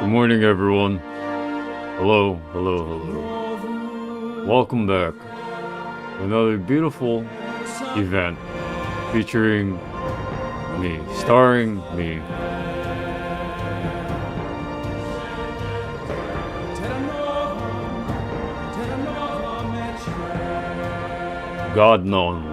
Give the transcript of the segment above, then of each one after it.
Good morning, everyone. Hello, hello, hello. Welcome back to another beautiful event featuring me, starring me. God known.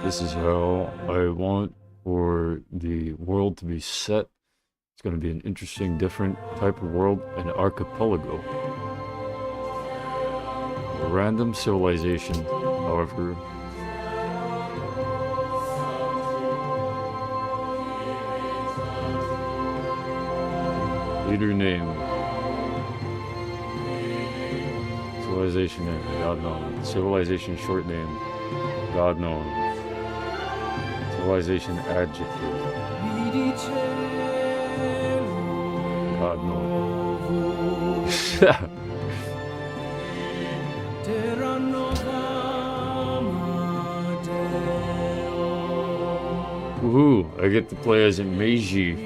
This is how I want for the world to be set. It's going to be an interesting, different type of world, an archipelago. A random civilization, however. Leader name. Civilization name, God known. Civilization short name, God known. Civilization adjective. God known. Woohoo! I get to play as a Meiji,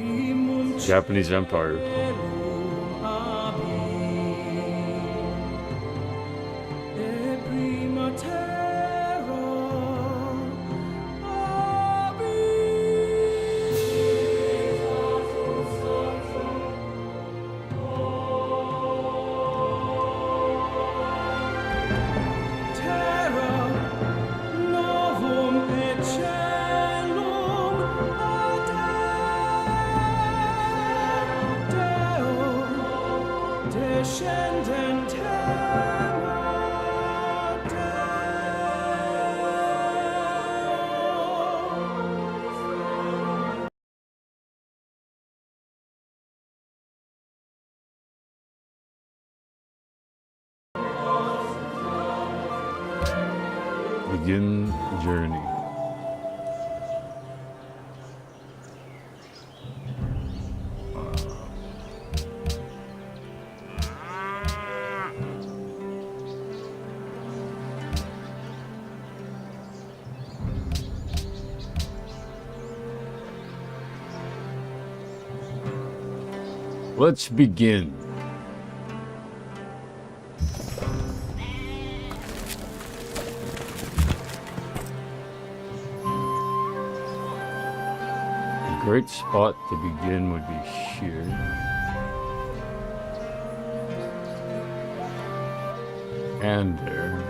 Japanese Empire. Begin journey. Let's begin. A great spot to begin would be here. And there.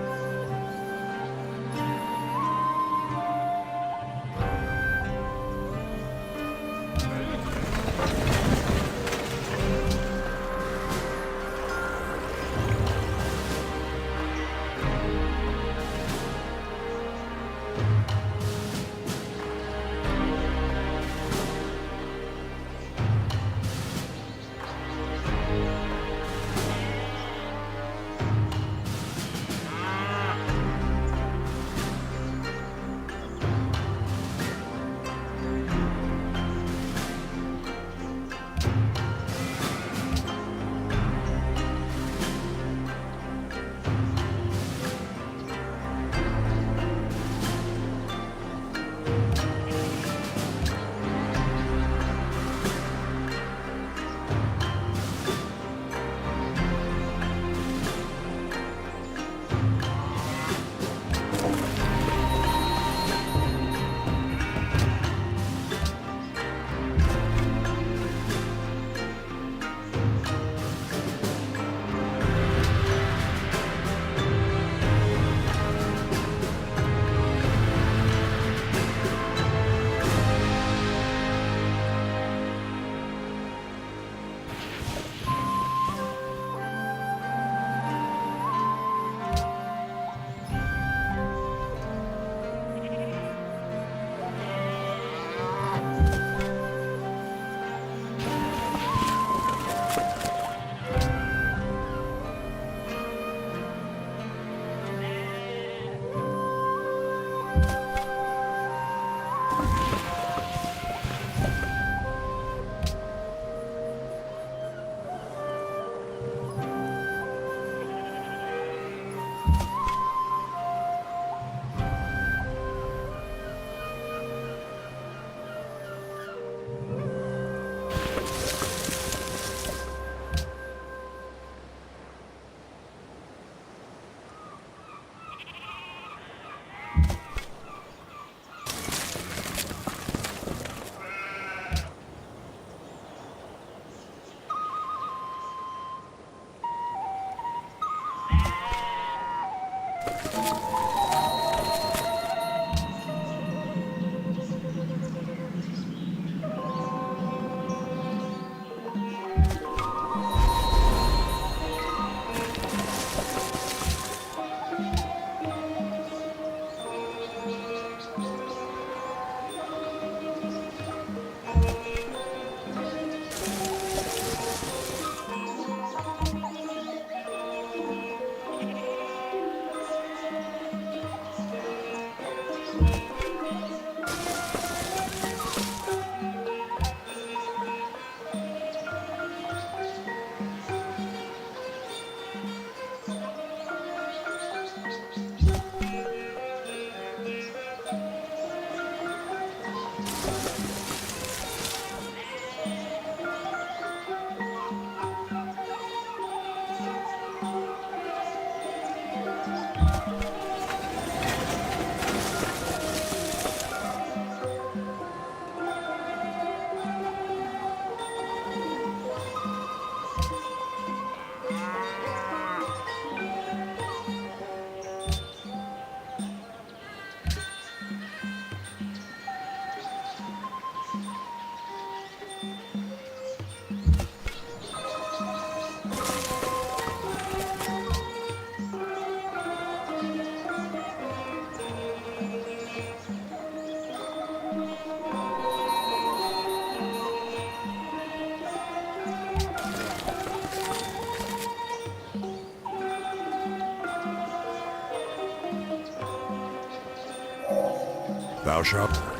Thou shalt.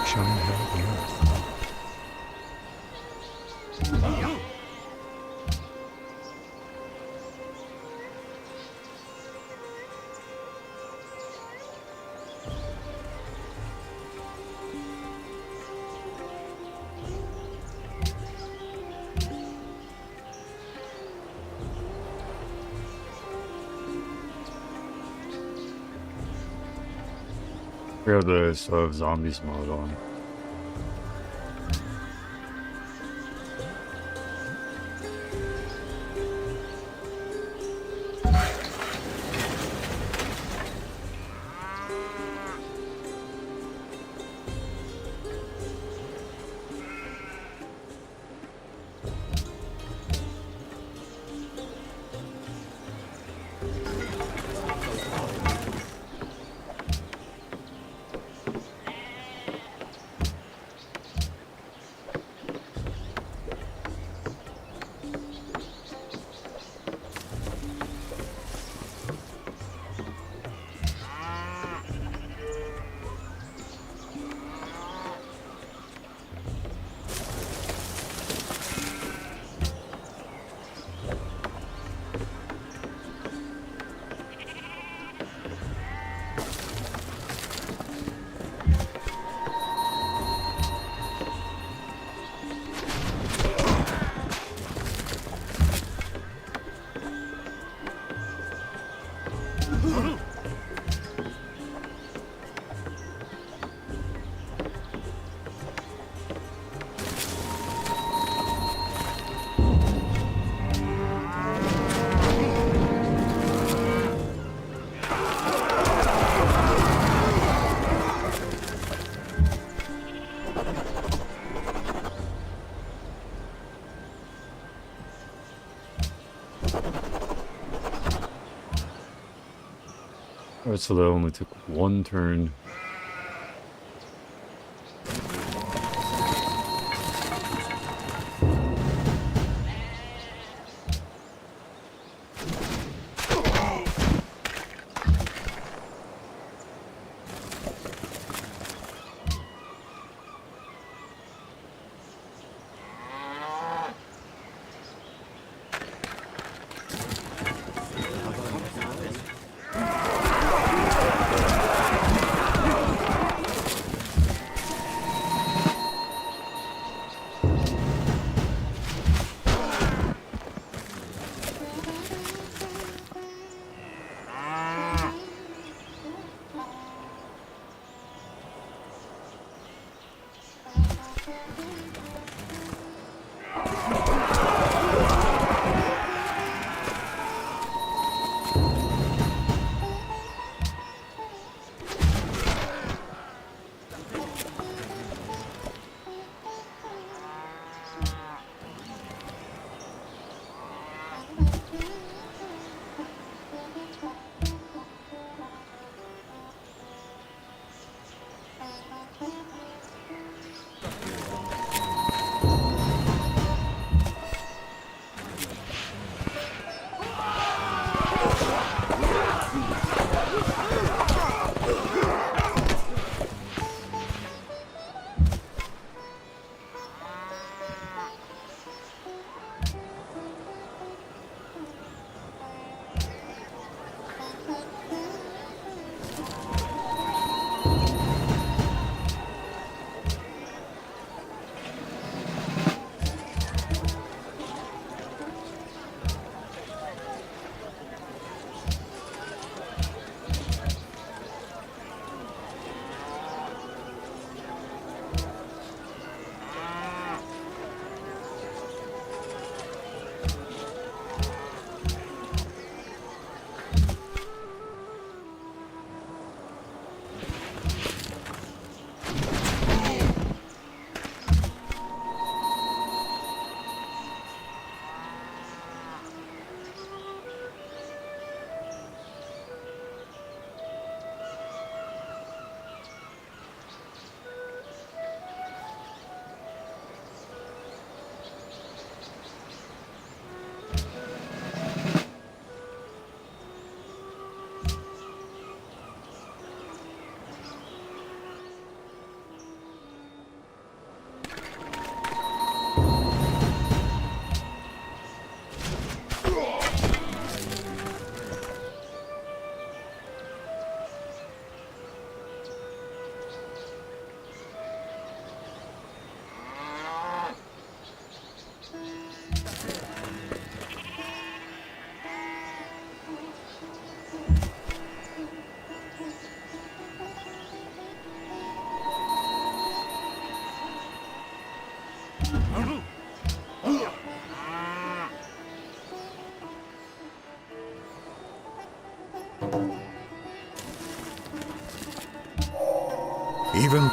shine out the earth. Yeah, they still have zombies mode on. Alright, so that only took one turn. Even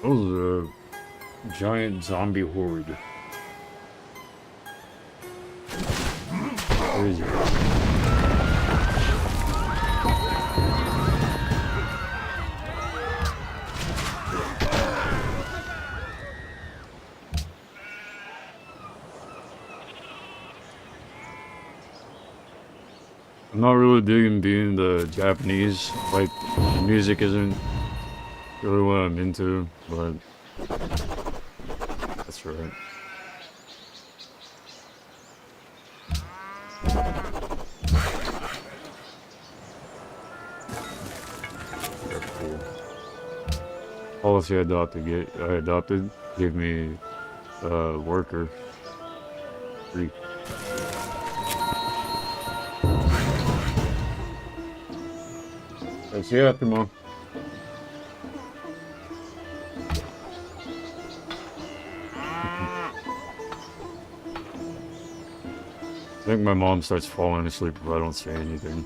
Oh, the giant zombie horde. Crazy. I'm not really digging being the Japanese. Like, the music isn't really what I'm into, but that's right. That's cool. Policy I adopted gave me a worker free. See you after, Mom. I think my mom starts falling asleep if I don't say anything.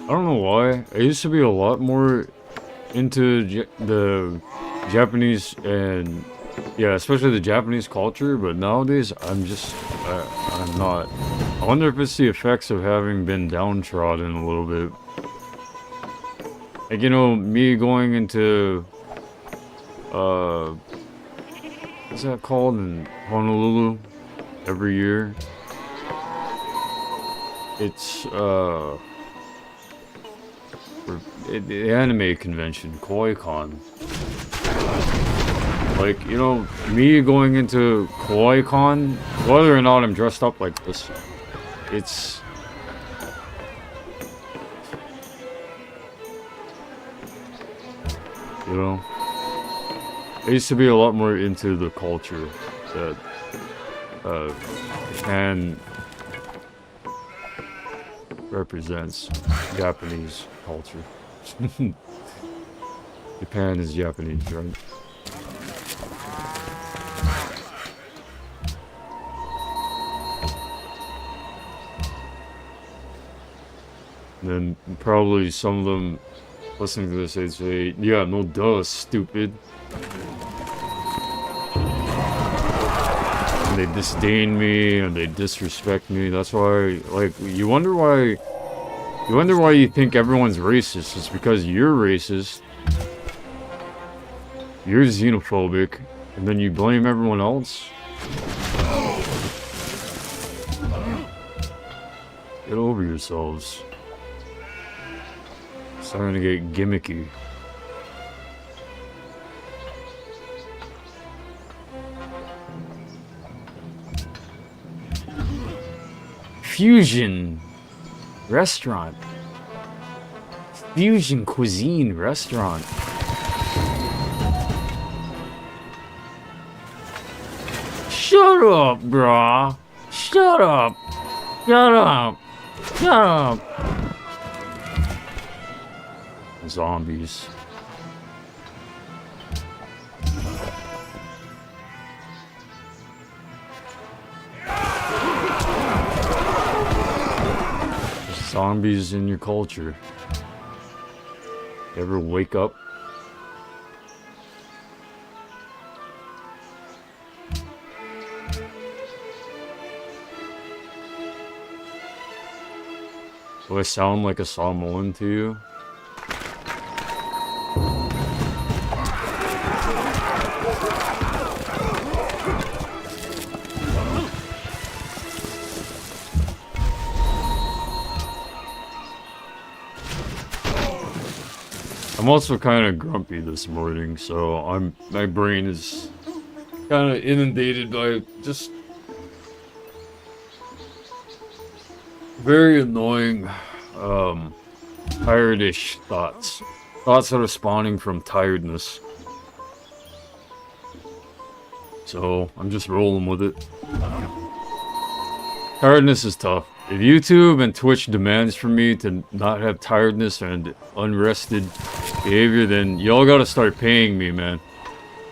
I don't know why. I used to be a lot more into the Japanese and yeah, especially the Japanese culture, but nowadays I'm just I'm not. I wonder if it's the effects of having been downtrodden a little bit. Like, you know, me going into what's that called in Honolulu every year? It's the anime convention, Koi-Con. Like, you know, me going into Koi-Con, whether or not I'm dressed up like this, it's... You know? I used to be a lot more into the culture that Japan represents Japanese culture. Japan is Japanese, right? And then probably some of them listening to this, they'd say, yeah, no duh, stupid. And they disdain me and they disrespect me. That's why, like, you wonder why you think everyone's racist. It's because you're racist. You're xenophobic. And then you blame everyone else. Get over yourselves. Starting to get gimmicky. Fusion restaurant. Fusion cuisine restaurant. Shut up, brah. Shut up. Shut up. Shut up. Zombies. Zombies in your culture. You ever wake up? Do I sound like a Samoan to you? I'm also kind of grumpy this morning, so my brain is kind of inundated by just very annoying, tired-ish thoughts. Thoughts that are spawning from tiredness. So, I'm just rolling with it. Tiredness is tough. If YouTube and Twitch demands from me to not have tiredness and unrested behavior, then y'all gotta start paying me, man.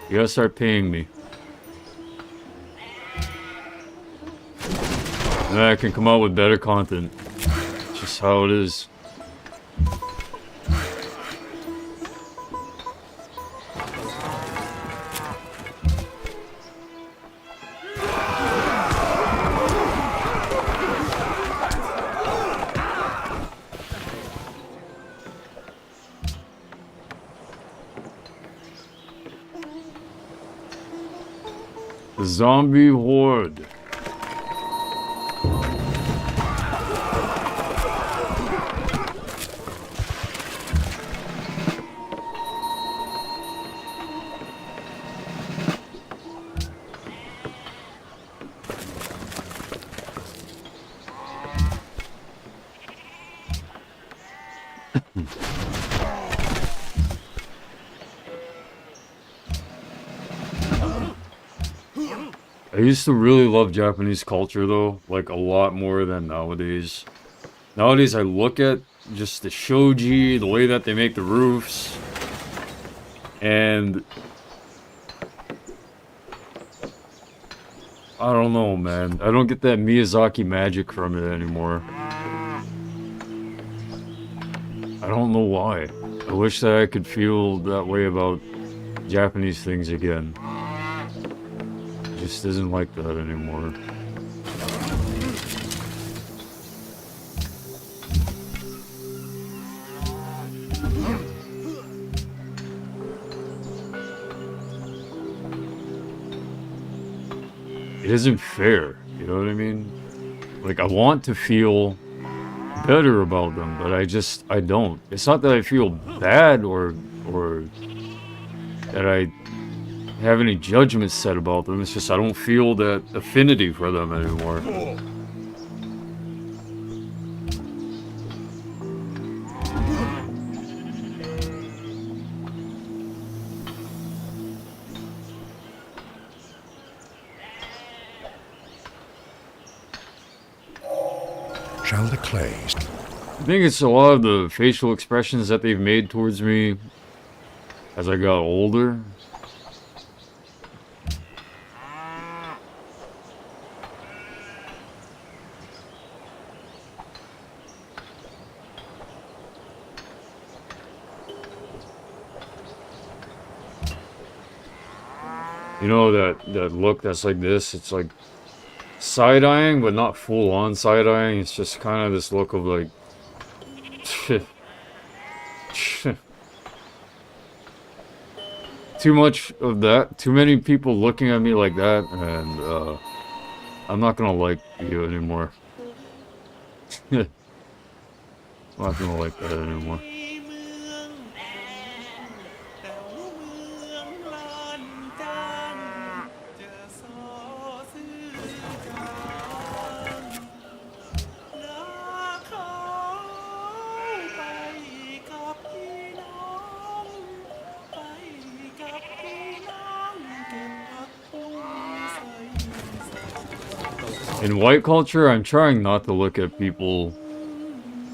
You gotta start paying me. And then I can come out with better content. just how it is. The zombie horde. I used to really love Japanese culture though, like a lot more than nowadays. Nowadays I look at just the shoji, the way that they make the roofs, and I don't know, man. I don't get that Miyazaki magic from it anymore. I don't know why. I wish that I could feel that way about Japanese things again. It just isn't like that anymore. It isn't fair, you know what I mean? Like, I want to feel better about them, but I don't. It's not that I feel bad or that I have any judgments set about them. It's just I don't feel that affinity for them anymore. Shall the clays? I think it's a lot of the facial expressions that they've made towards me as I got older. You know that look that's like this? It's like side-eyeing, but not full-on side-eyeing. It's just kind of this look of like... Too much of that. Too many people looking at me like that, and I'm not gonna like you anymore. I'm not gonna like that anymore. In white culture, I'm trying not to look at people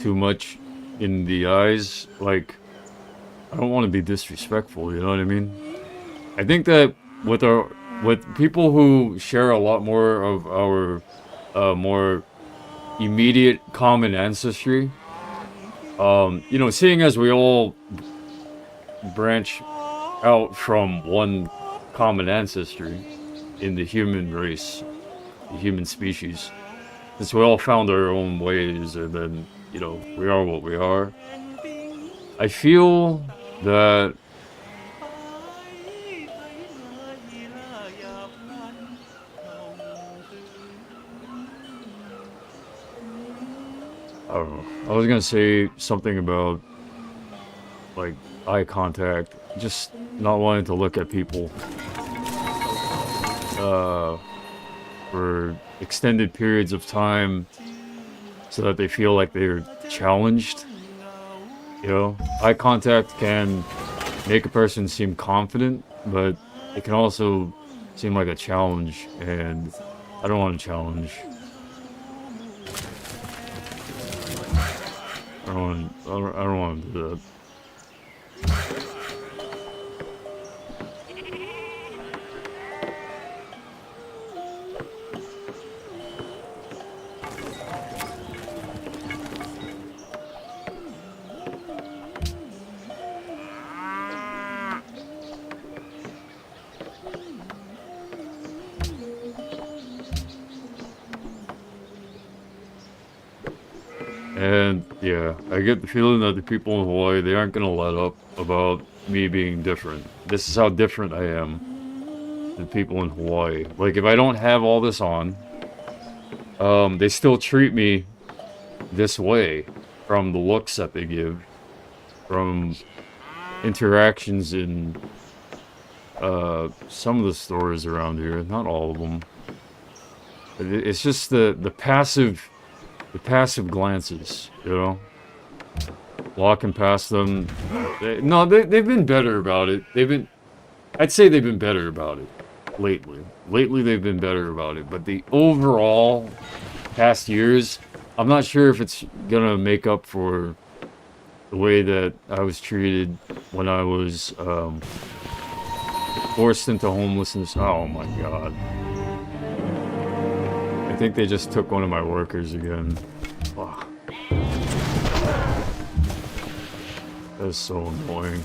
too much in the eyes. Like, I don't want to be disrespectful, you know what I mean? I think that with people who share a lot more of our more immediate common ancestry, you know, seeing as we all branch out from one common ancestry in the human race, the human species, since we all found our own ways, and then, you know, we are what we are. I feel that I don't know. I was gonna say something about like eye contact, just not wanting to look at people for extended periods of time so that they feel like they're challenged. You know, eye contact can make a person seem confident, but it can also seem like a challenge, and I don't want to challenge. I don't want to do that. And yeah, I get the feeling that the people in Hawaii, they aren't gonna let up about me being different. This is how different I am than people in Hawaii. Like, if I don't have all this on, they still treat me this way from the looks that they give, from interactions in some of the stores around here, not all of them. It's just the passive glances, you know? Walking past them. They've been better about it. I'd say they've been better about it lately. Lately they've been better about it, but the overall past years, I'm not sure if it's gonna make up for the way that I was treated when I was forced into homelessness. Oh my god. I think they just took one of my workers again. Ugh. That's so annoying.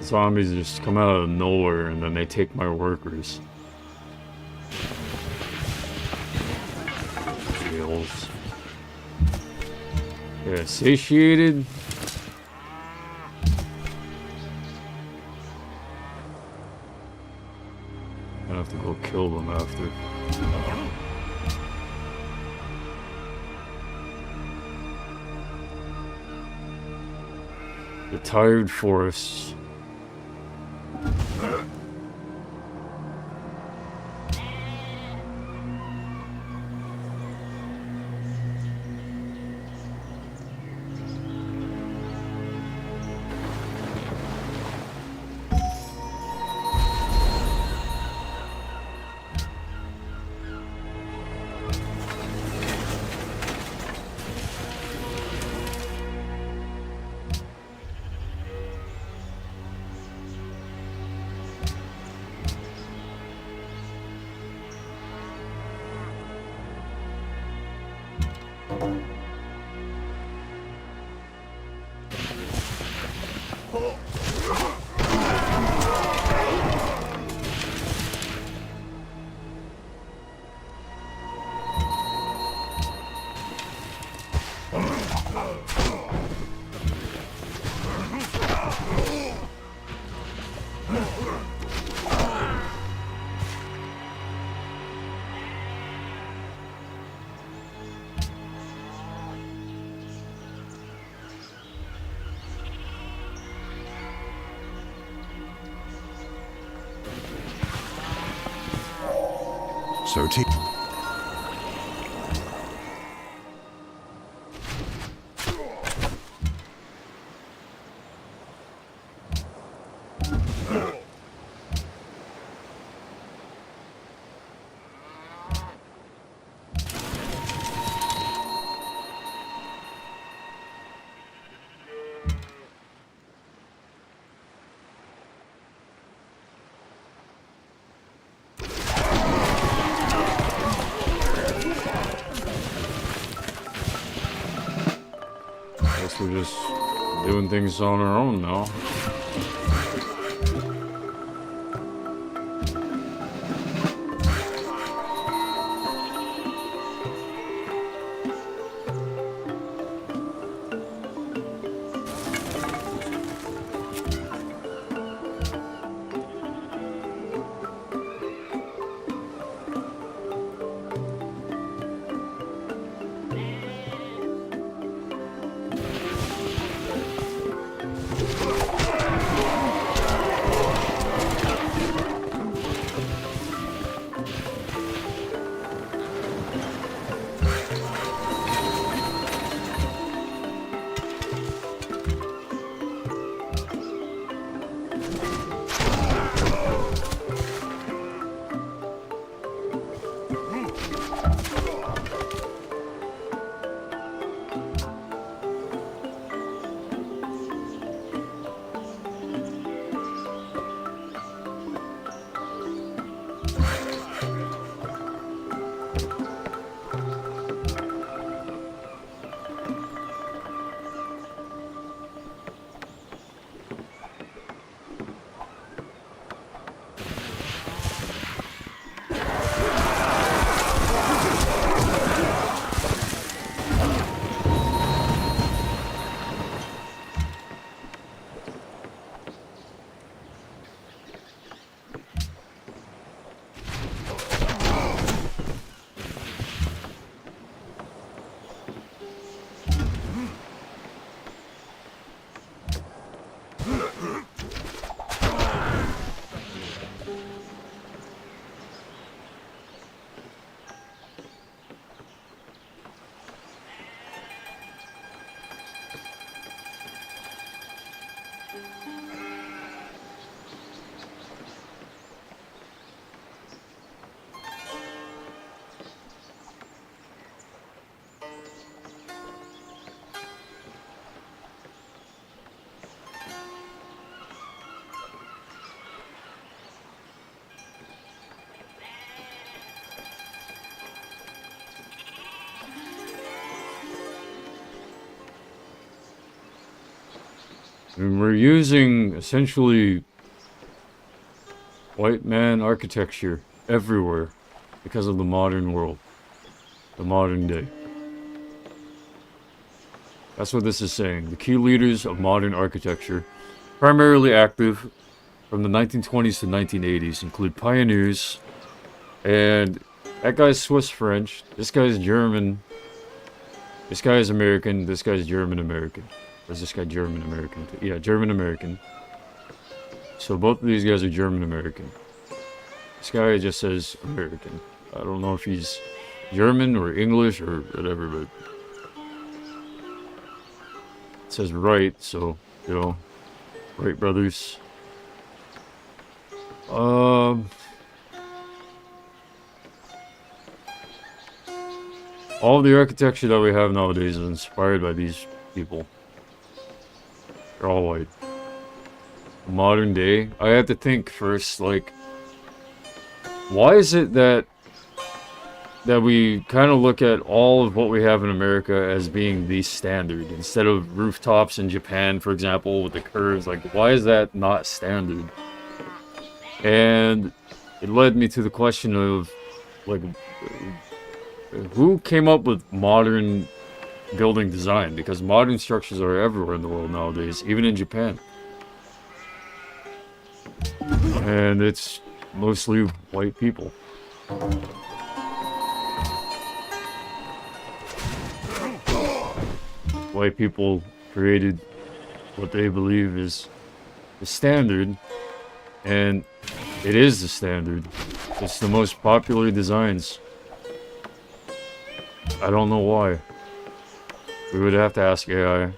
Zombies just come out of nowhere and then they take my workers. Jails. Yeah, satiated. I'm gonna have to go kill them after. The tired forests. So T. Guess we're just doing things on our own now. I mean, we're using essentially white man architecture everywhere because of the modern world, the modern day. That's what this is saying. The key leaders of modern architecture, primarily active from the 1920s to 1980s, include pioneers, and that guy's Swiss French, this guy's German, this guy is American, this guy's German American. Or is this guy German American? Yeah, German American. So both of these guys are German American. This guy just says American. I don't know if he's German or English or whatever, but it says Wright, so, you know, Wright brothers. All the architecture that we have nowadays is inspired by these people. They're all white. Modern day, I had to think first, like, why is it that we kind of look at all of what we have in America as being the standard instead of rooftops in Japan, for example, with the curves? Like, why is that not standard? And it led me to the question of, like, who came up with modern building design? Because modern structures are everywhere in the world nowadays, even in Japan. And it's mostly white people. White people created what they believe is the standard, and it is the standard. It's the most popular designs. I don't know why. We would have to ask AI.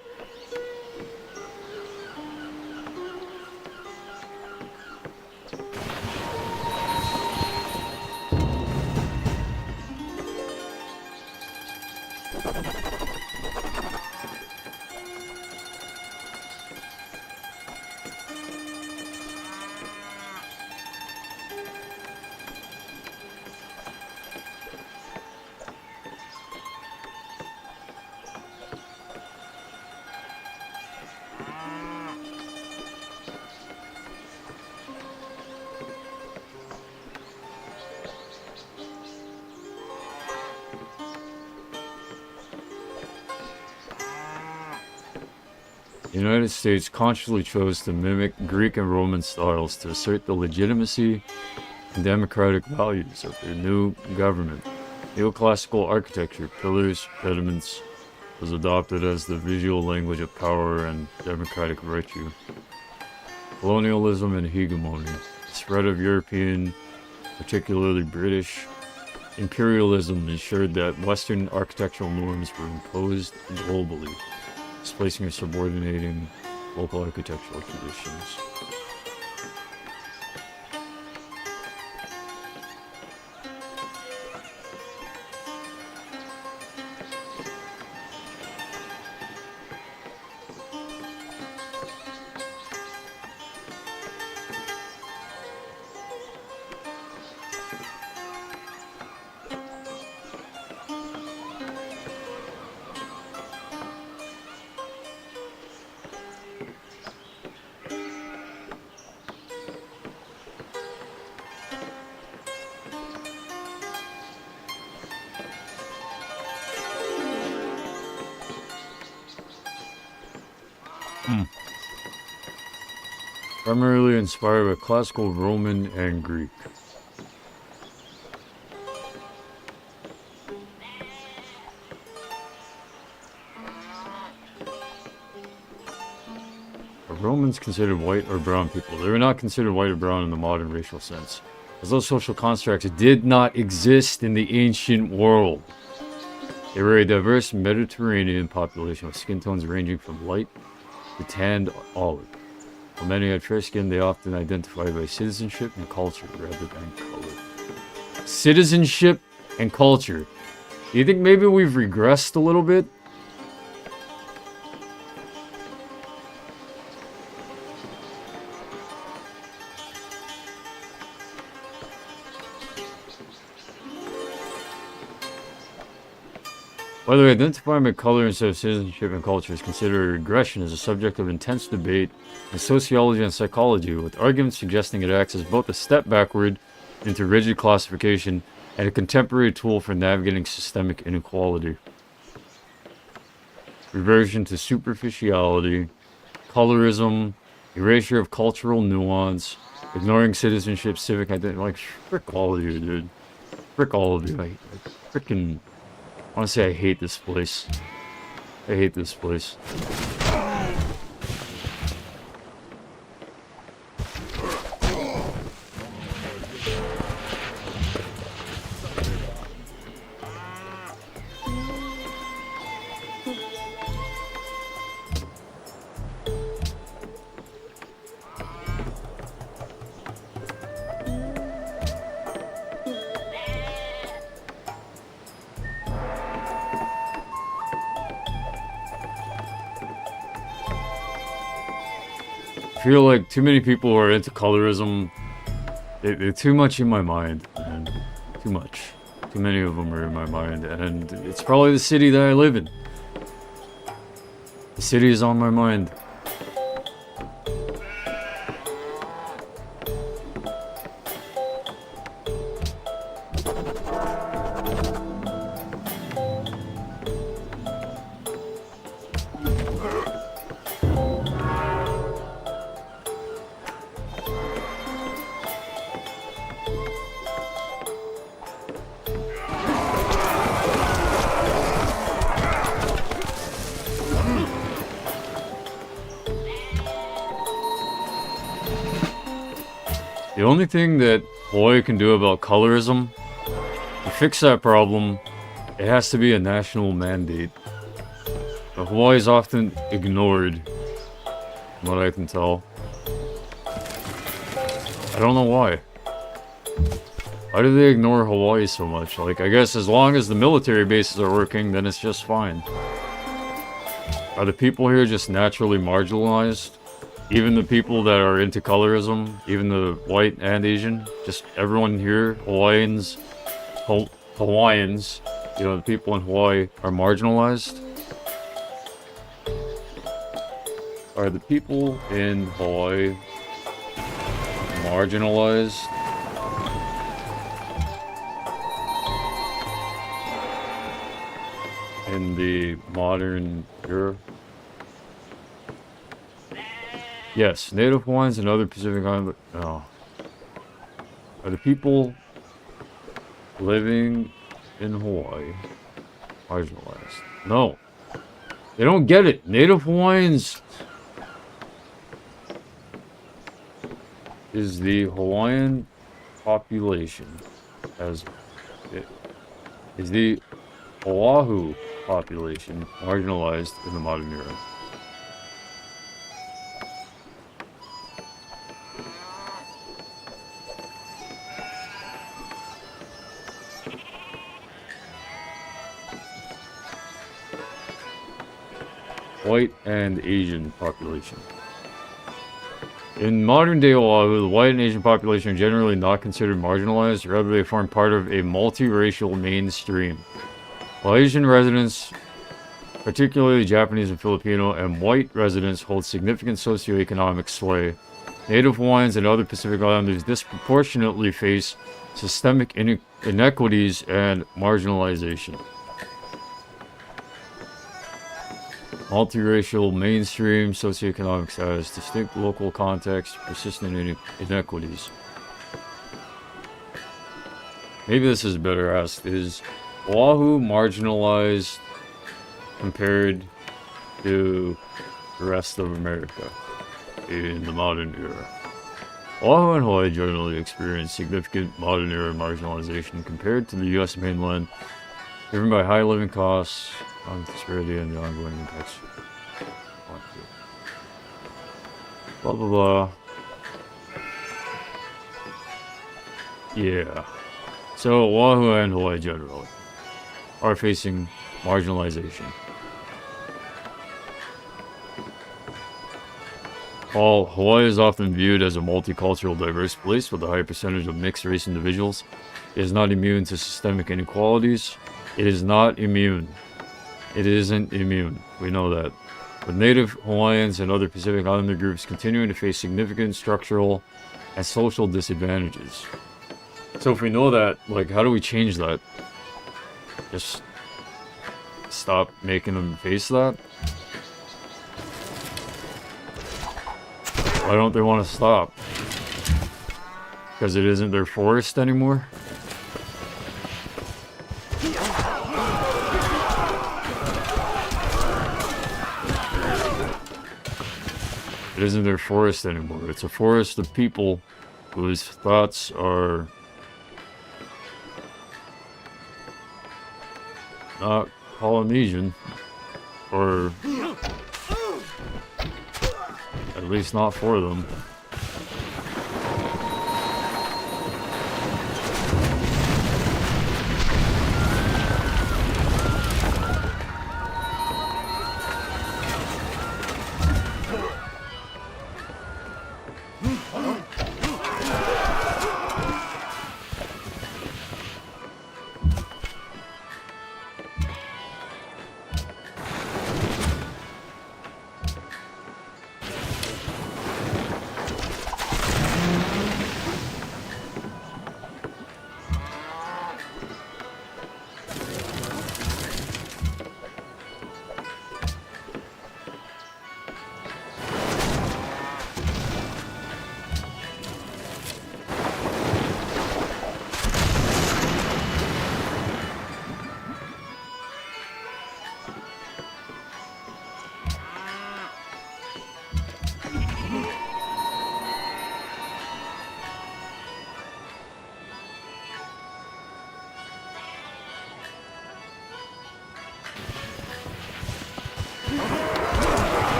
The United States consciously chose to mimic Greek and Roman styles to assert the legitimacy and democratic values of their new government. Neoclassical architecture, pillars, pediments, was adopted as the visual language of power and democratic virtue. Colonialism and hegemony, the spread of European, particularly British, imperialism ensured that Western architectural norms were imposed globally, displacing or subordinating local architectural traditions. Primarily inspired by classical Roman and Greek. The Romans considered white or brown people. They were not considered white or brown in the modern racial sense, as those social constructs did not exist in the ancient world. They were a diverse Mediterranean population with skin tones ranging from light to tanned olive. While many had fair skin, they often identified by citizenship and culture rather than color. Citizenship and culture. Do you think maybe we've regressed a little bit? By the way, identifying by color instead of citizenship and culture is considered a regression as a subject of intense debate in sociology and psychology, with arguments suggesting it acts as both a step backward into rigid classification and a contemporary tool for navigating systemic inequality. Reversion to superficiality, colorism, erasure of cultural nuance, ignoring citizenship, civic identity. Like, frick all of you, dude. Frick all of you. I freaking... Honestly, I hate this place. I hate this place. I feel like too many people who are into colorism, they're too much in my mind, man. Too much. Too many of them are in my mind, and it's probably the city that I live in. The city is on my mind. The only thing that Hawaii can do about colorism, to fix that problem, it has to be a national mandate. But Hawaii is often ignored, from what I can tell. I don't know why. Why do they ignore Hawaii so much? Like, I guess as long as the military bases are working, then it's just fine. Are the people here just naturally marginalized? Even the people that are into colorism, even the white and Asian, just everyone here, Hawaiians, you know, the people in Hawaii are marginalized? Are the people in Hawaii marginalized? In the modern era? Yes, Native Hawaiians and other Pacific Island. Oh. Are the people living in Hawaii marginalized? No. They don't get it. Native Hawaiians is the Hawaiian population as it is the Oahu population marginalized in the modern era. White and Asian population. In modern day Oahu, the white and Asian population are generally not considered marginalized, rather they form part of a multiracial mainstream. While Asian residents, particularly Japanese and Filipino, and white residents hold significant socioeconomic sway, Native Hawaiians and other Pacific Islanders disproportionately face systemic inequities and marginalization. Multiracial, mainstream, socioeconomic status, distinct local context, persistent inequities. Maybe this is better asked. Is Oahu marginalized compared to the rest of America in the modern era? Oahu and Hawaii generally experience significant modern era marginalization compared to the U.S. mainland, driven by high living costs, disparity, and the ongoing impacts. Blah blah blah. Yeah. So Oahu and Hawaii generally are facing marginalization. While Hawaii is often viewed as a multicultural, diverse place with a high percentage of mixed-race individuals, it is not immune to systemic inequalities. It is not immune It isn't immune. We know that. With Native Hawaiians and other Pacific Islander groups continuing to face significant structural and social disadvantages. So if we know that, like, how do we change that? Just stop making them face that? Why don't they want to stop? Because it isn't their forest anymore? It isn't their forest anymore. It's a forest of people whose thoughts are not Polynesian, or at least not for them.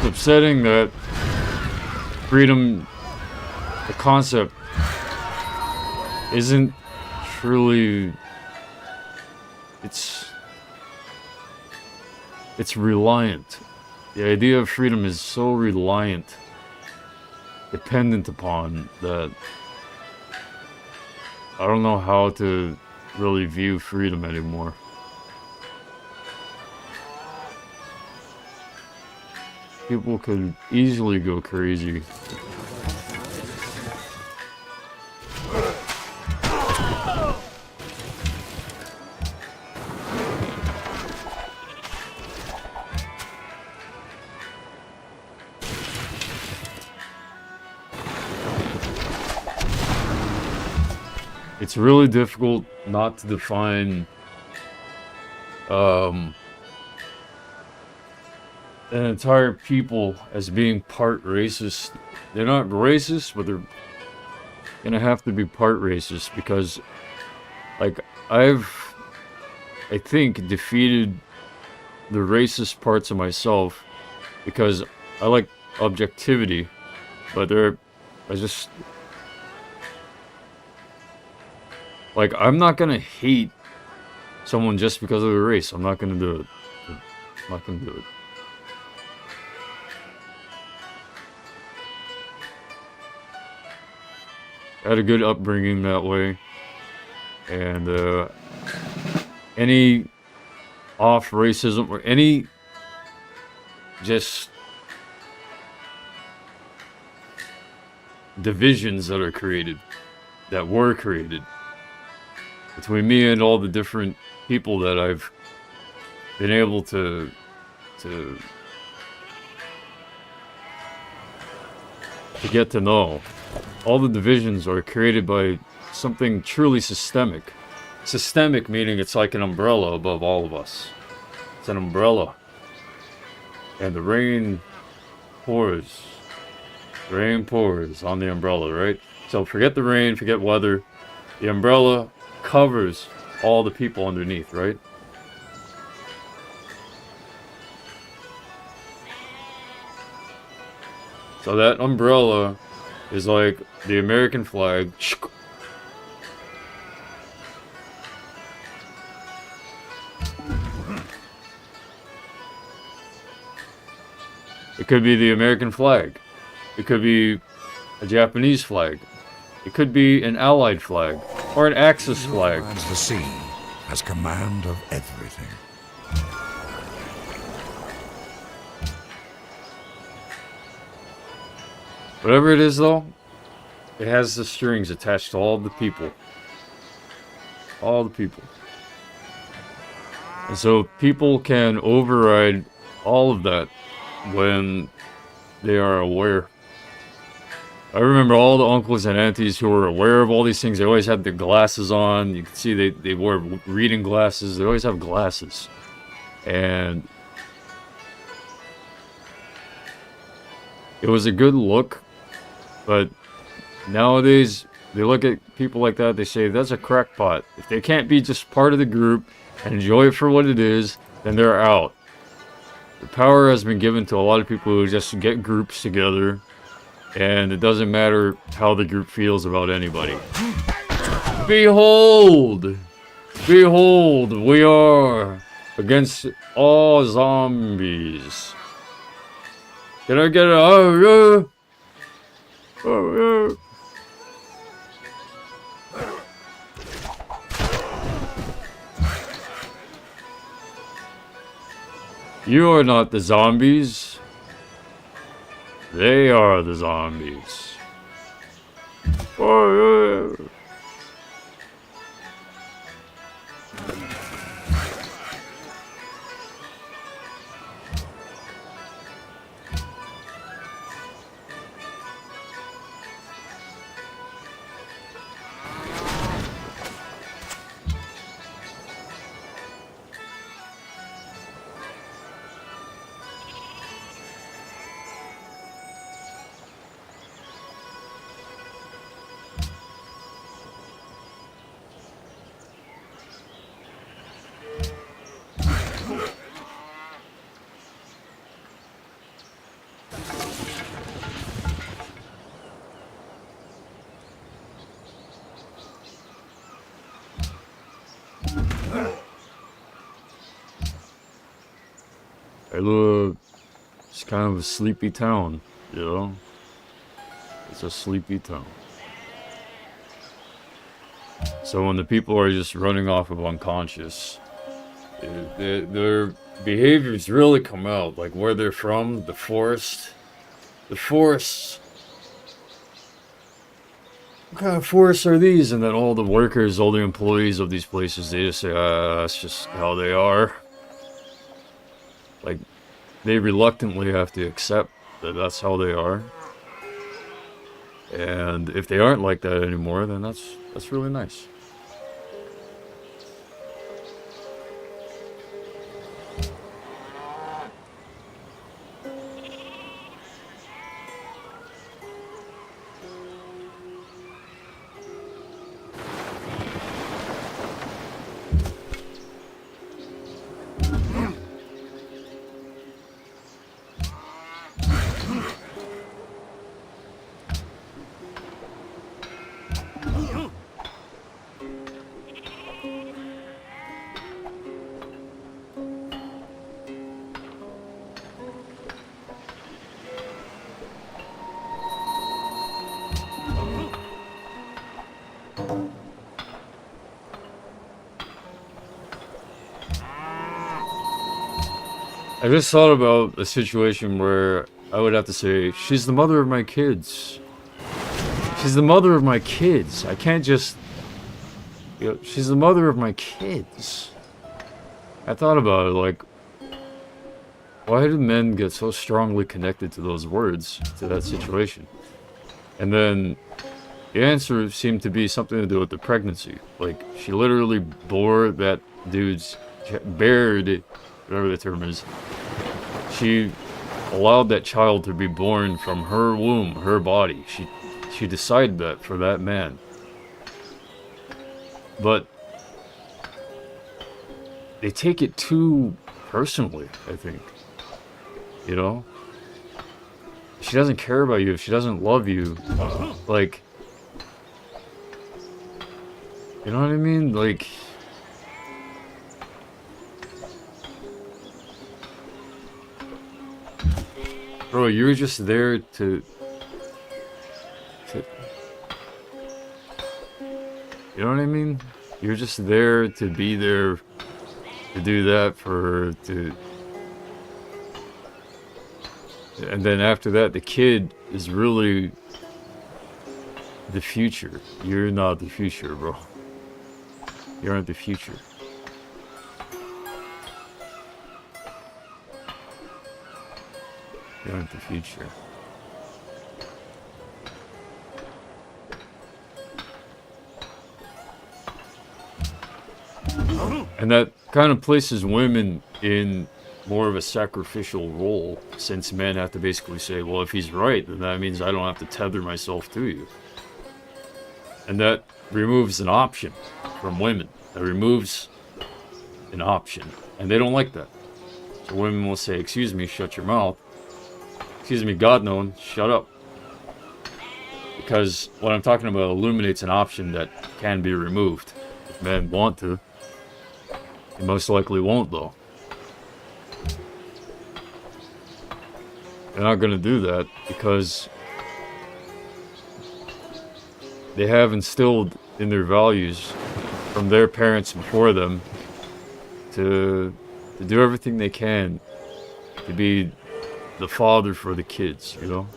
It's upsetting that freedom, the concept, isn't truly, it's reliant. The idea of freedom is so reliant, dependent upon that I don't know how to really view freedom anymore. People could easily go crazy. It's really difficult not to define an entire people as being part racist. They're not racist, but they're gonna have to be part racist because, like, I think, defeated the racist parts of myself because I like objectivity, but like, I'm not gonna hate someone just because of their race. I'm not gonna do it. I'm not gonna do it. I had a good upbringing that way, and any off racism or any just divisions that are created, that were created between me and all the different people that I've been able to get to know. All the divisions are created by something truly systemic. Systemic meaning it's like an umbrella above all of us. It's an umbrella. And the rain pours. Rain pours on the umbrella, right? So forget the rain, forget weather. The umbrella covers all the people underneath, right? So that umbrella is like the American flag. It could be the American flag. It could be a Japanese flag. It could be an Allied flag. Or an Axis flag. Commands the sea, has command of everything. Whatever it is, though, it has the strings attached to all the people. All the people. And so people can override all of that when they are aware. I remember all the uncles and aunties who were aware of all these things. They always had their glasses on. You can see they wore reading glasses. They always have glasses. And it was a good look. But nowadays, they look at people like that, they say, that's a crackpot. If they can't be just part of the group and enjoy it for what it is, then they're out. The power has been given to a lot of people who just get groups together, and it doesn't matter how the group feels about anybody. Behold! Behold, we are against all zombies. Can I get it? Oh, yeah. Oh, yeah. You are not the zombies. They are the zombies. Oh, yeah. It's kind of a sleepy town, you know? It's a sleepy town. So when the people are just running off of unconscious, their behaviors really come out. Like where they're from, the forest. The forests. What kind of forests are these? And then all the workers, all the employees of these places, they just say, that's just how they are. Like, they reluctantly have to accept that that's how they are. And if they aren't like that anymore, then that's really nice. I just thought about a situation where I would have to say, she's the mother of my kids. She's the mother of my kids. I can't just... You know, she's the mother of my kids. I thought about it, like... Why do men get so strongly connected to those words, to that situation? And then... The answer seemed to be something to do with the pregnancy. Like, she literally bore that dude's... bared... whatever the term is, she allowed that child to be born from her womb, her body. She decided that for that man. But they take it too personally, I think. You know? If she doesn't care about you, if she doesn't love you, like, you know what I mean? Like, bro, you were just there to... You You know what I mean? You're just there to be there to do that and then after that, the kid is really the future. You're not the future, bro. You aren't the future. You aren't the future. And that kind of places women in more of a sacrificial role, since men have to basically say, well, if he's right, then that means I don't have to tether myself to you. And that removes an option from women. That removes an option. And they don't like that. So women will say, excuse me, shut your mouth. Excuse me, God known, shut up. Because what I'm talking about illuminates an option that can be removed. If men want to. They most likely won't, though. They're not going to do that because they have instilled in their values from their parents before them to do everything they can to be the father for the kids, you know?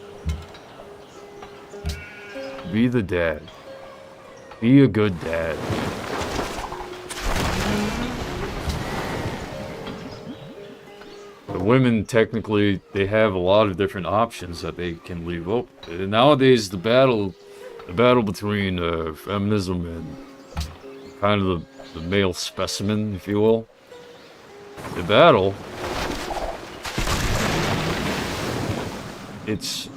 Be the dad. Be a good dad. The women, technically, they have a lot of different options that they can leave open. And nowadays, the battle between feminism and kind of the male specimen, if you will, the battle, it's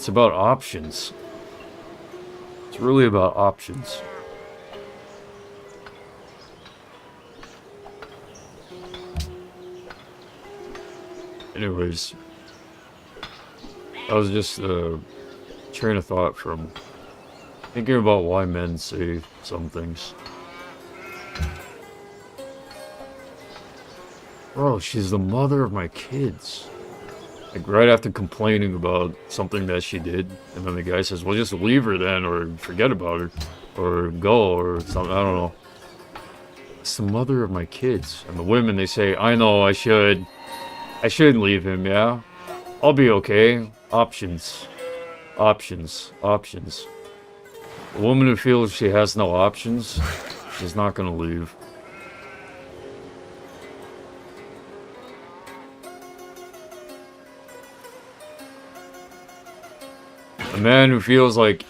about options. It's really about options. Anyways, that was just a train of thought from thinking about why men say some things. Bro, she's the mother of my kids. Like, right after complaining about something that she did, and then the guy says, well, just leave her then, or forget about her, or go, or something, I don't know. It's the mother of my kids. And the women, they say, I know, I should leave him, yeah? I'll be okay. Options. Options. Options. A woman who feels she has no options, she's not gonna leave. A man who feels like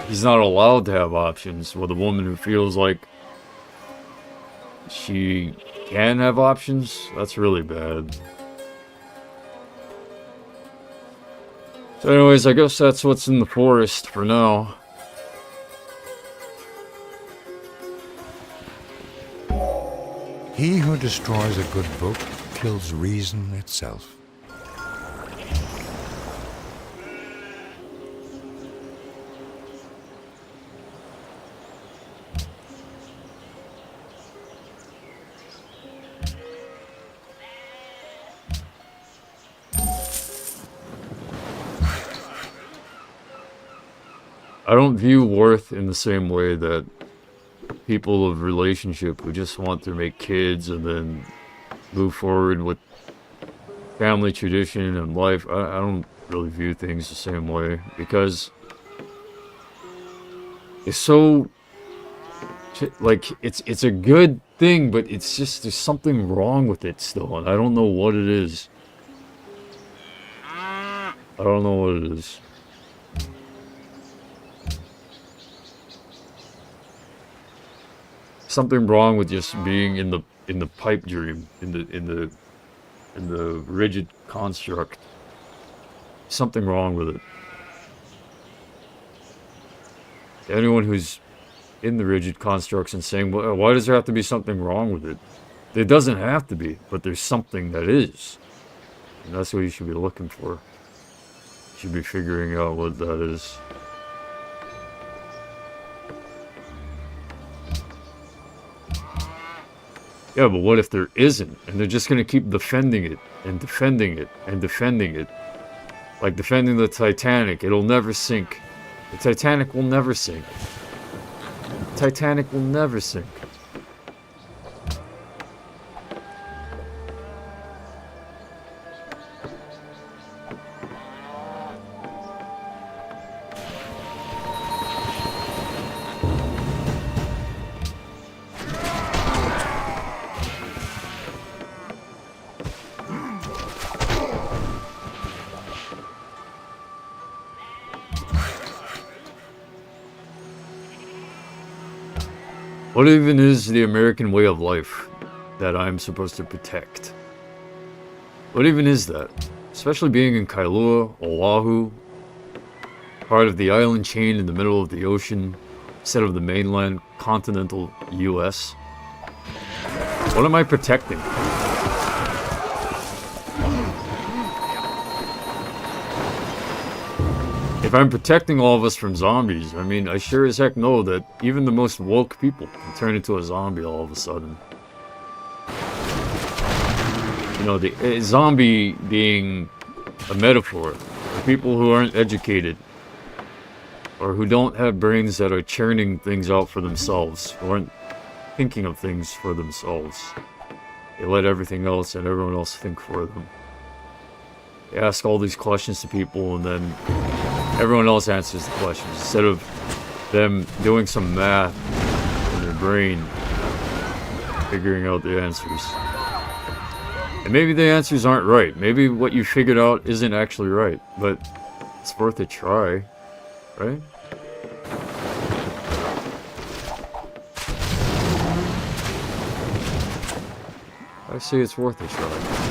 he's not allowed to have options, with a woman who feels like she can have options, that's really bad. So anyways, I guess that's what's in the forest for now. He who destroys a good book kills reason itself. I don't view worth in the same way that people of relationship who just want to make kids and then move forward with family tradition and life. I don't really view things the same way, because it's so, like, it's a good thing, but it's just, there's something wrong with it still, and I don't know what it is. I don't know what it is. Something wrong with just being in the pipe dream, in the rigid construct. Something wrong with it. Anyone who's in the rigid constructs and saying, well, why does there have to be something wrong with it? There doesn't have to be, but there's something that is. And that's what you should be looking for. You should be figuring out what that is. Yeah, but what if there isn't? And they're just gonna keep defending it, and defending it, and defending it. Like defending the Titanic, it'll never sink. The Titanic will never sink. Titanic will never sink. What even is the American way of life that I'm supposed to protect? What even is that? Especially being in Kailua, Oahu, part of the island chain in the middle of the ocean, instead of the mainland continental US. What am I protecting? If I'm protecting all of us from zombies, I mean, I sure as heck know that even the most woke people can turn into a zombie all of a sudden. You know, a zombie being a metaphor for people who aren't educated or who don't have brains that are churning things out for themselves, who aren't thinking of things for themselves. They let everything else and everyone else think for them. They ask all these questions to people and then everyone else answers the questions instead of them doing some math in their brain, figuring out the answers. And maybe the answers aren't right. Maybe what you figured out isn't actually right, but it's worth a try, right? I say it's worth a try.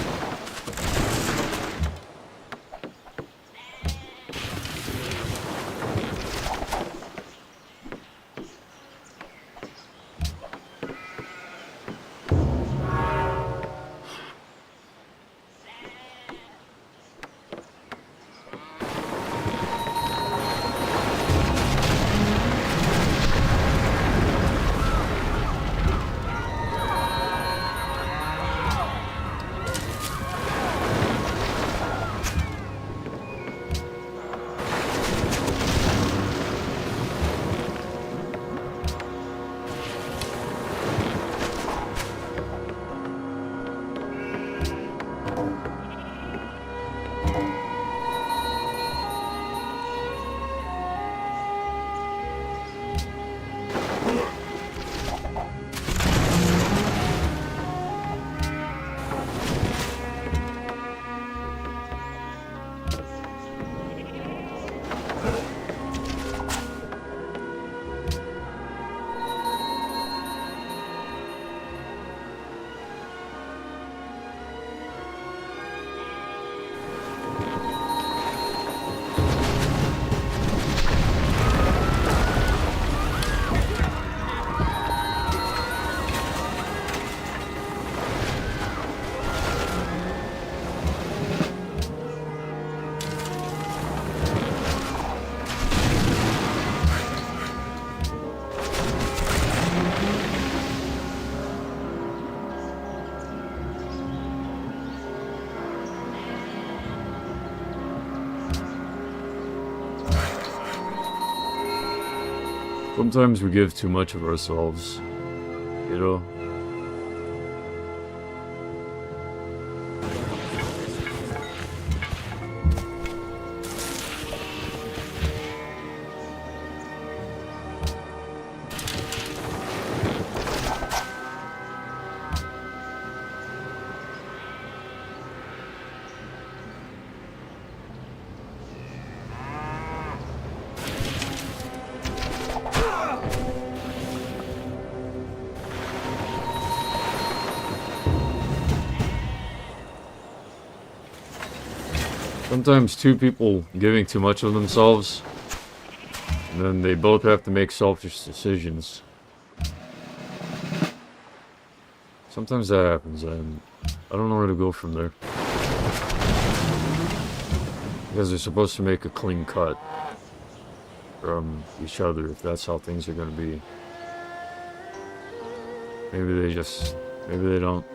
Sometimes we give too much of ourselves, you know? Sometimes two people giving too much of themselves, and then they both have to make selfish decisions. Sometimes that happens, and I don't know where to go from there. Because they're supposed to make a clean cut from each other, if that's how things are going to be. Maybe they don't.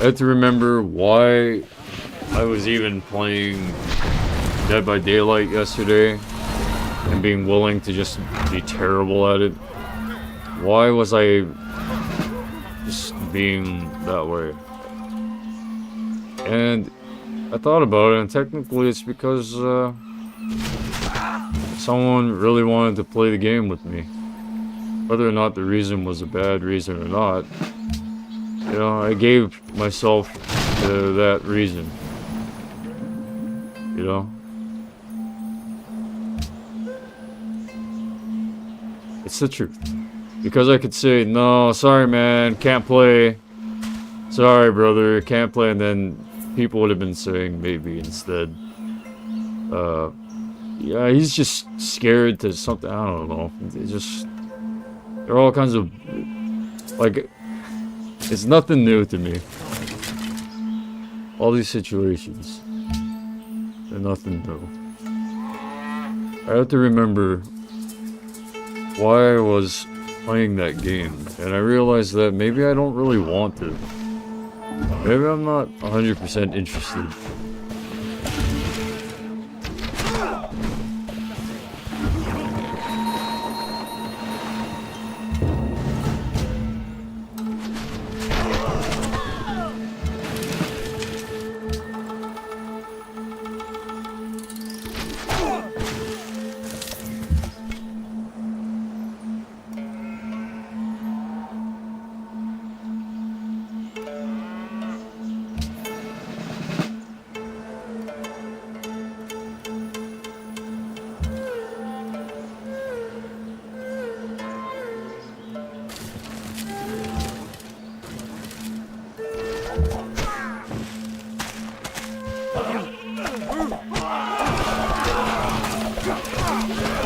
had to remember why I was even playing Dead by Daylight yesterday and being willing to just be terrible at it. Why was I just being that way? And I thought about it, and technically it's because someone really wanted to play the game with me. Whether or not the reason was a bad reason or not, you know, I gave myself to that reason. You know? It's the truth. Because I could say, no, sorry man, can't play. Sorry brother, can't play, and then people would have been saying maybe instead, yeah, he's just scared to something, I don't know. It just, there are all kinds of, like, it's nothing new to me. All these situations, they're nothing new. I have to remember why I was playing that game, and I realized that maybe I don't really want to. Maybe I'm not 100% interested.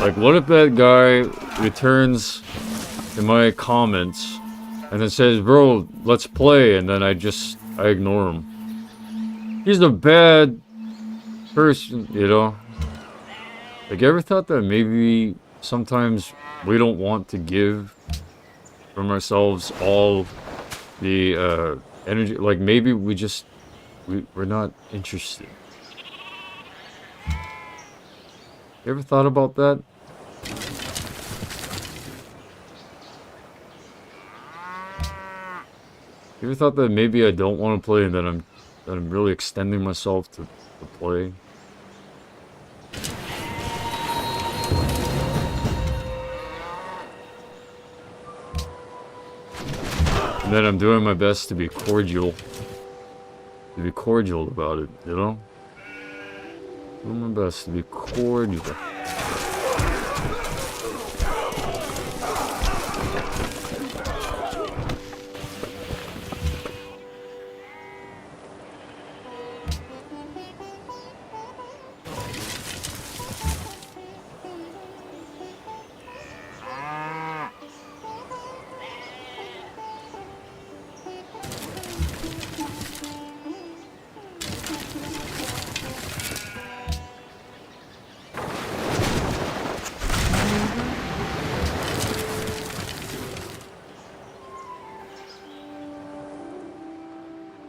Like, what if that guy returns to my comments and then says, bro, let's play, and then I ignore him. He's a bad person, you know? Like, you ever thought that maybe sometimes we don't want to give from ourselves all the energy? Like, maybe we're not interested. You ever thought about that? You ever thought that maybe I don't want to play and that I'm really extending myself to play? And then I'm doing my best to be cordial. To be cordial about it, you know? Doing my best to be cordial.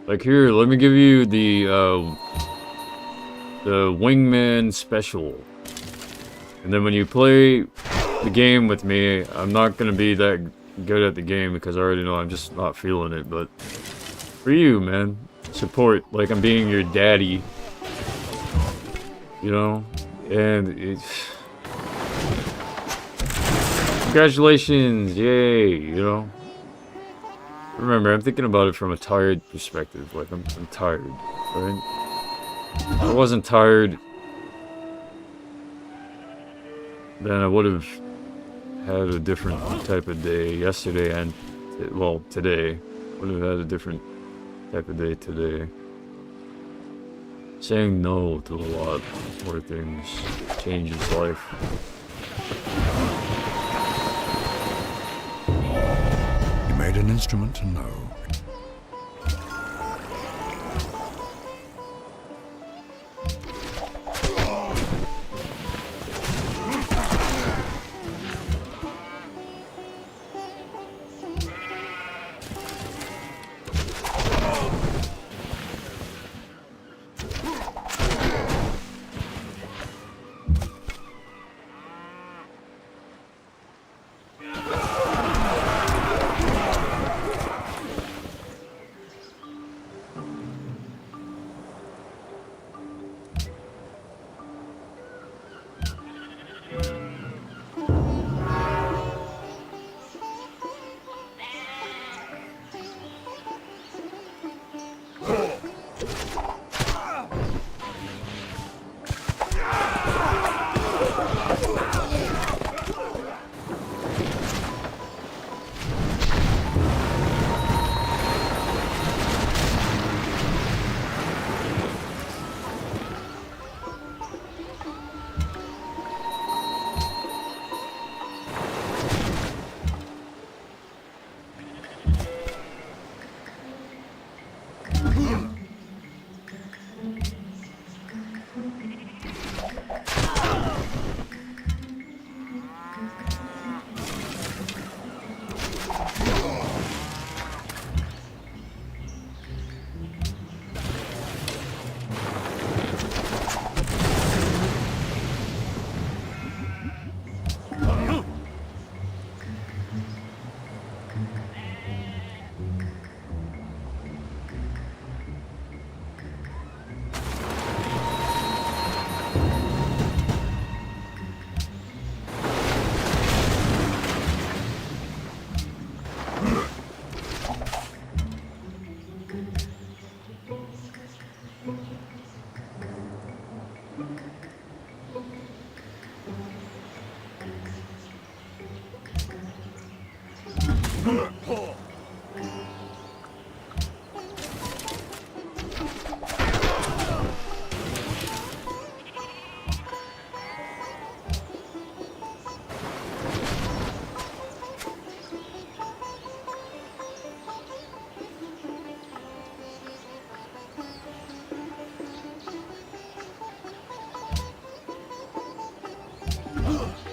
Like, here, let me give you the Wingman special. And then when you play the game with me, I'm not gonna be that good at the game because I already know I'm just not feeling it, but for you, man, support, like I'm being your daddy, you know, and it's... Congratulations, yay, you know. Remember, I'm thinking about it from a tired perspective. Like, I'm tired, right? If I wasn't tired, then I would have had a different type of day yesterday and, well, today. Would have had a different type of day today. Saying no to a lot more things changes life. Made an instrument to know.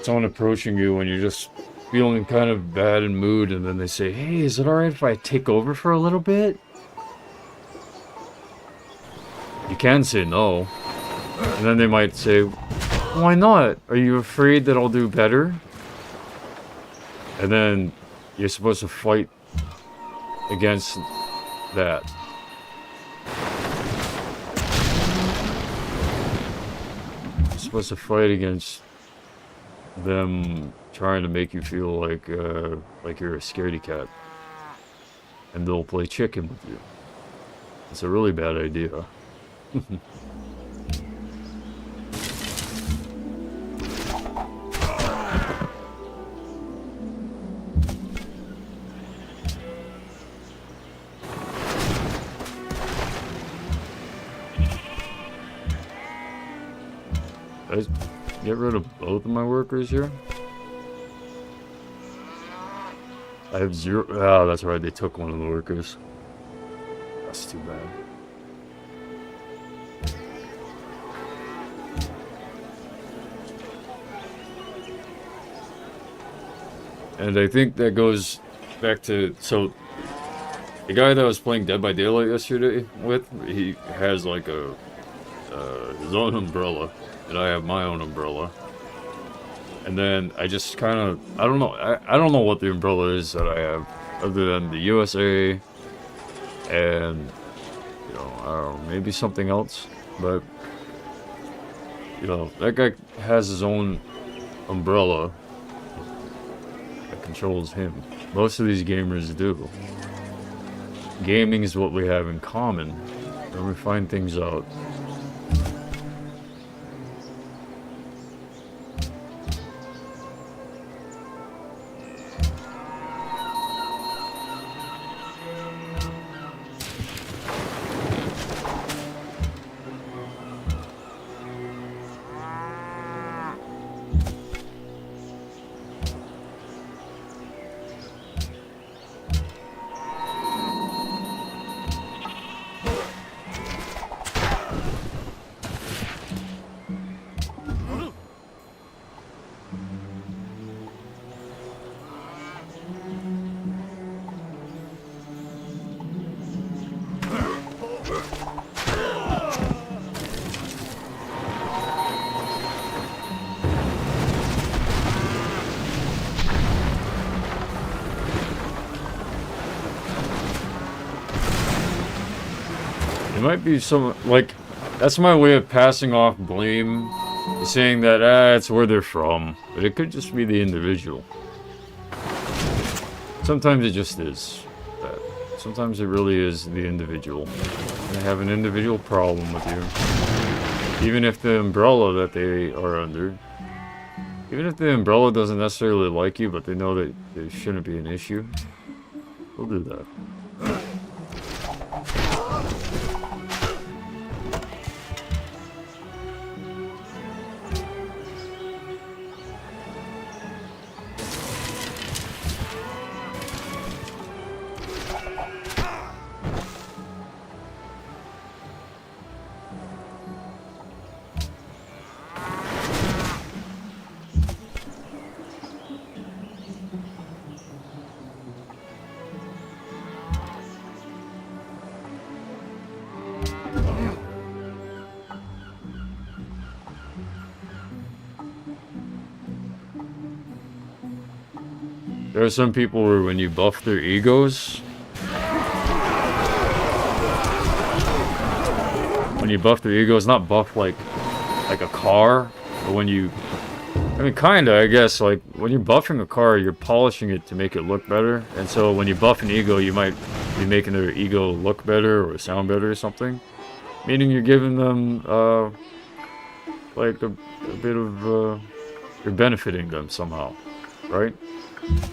someone approaching you when you're just feeling kind of bad in mood, and then they say, "Hey, is it alright if I take over for a little bit?" You can say no. And then they might say, "Why not? Are you afraid that I'll do better?" And then you're supposed to fight against that. You're supposed to fight against them trying to make you feel like you're a scaredy cat. And they'll play chicken with you. It's a really bad idea. Did I get rid of both of my workers here? I have 0. Oh, that's right. They took one of the workers. That's too bad. And I think that goes back to, so the guy that I was playing Dead by Daylight yesterday with, he has like a his own umbrella, and I have my own umbrella. And then I just kind of, I don't know what the umbrella is that I have, other than the USA, and, you know, I don't know, maybe something else, but, you know, that guy has his own umbrella that controls him. Most of these gamers do. Gaming is what we have in common, and we find things out. It might be some, like, that's my way of passing off blame, saying that, it's where they're from, but it could just be the individual. Sometimes it just is that. Sometimes it really is the individual. They have an individual problem with you. Even if the umbrella that they are under, even if the umbrella doesn't necessarily like you, but they know that it shouldn't be an issue, we'll do that. There are some people where when you buff their egos, not buff like a car, but when you, I mean, kinda, I guess, like, when you're buffing a car, you're polishing it to make it look better, and so when you buff an ego, you might be making their ego look better or sound better or something, meaning you're giving them, like, a bit of, you're benefiting them somehow, right?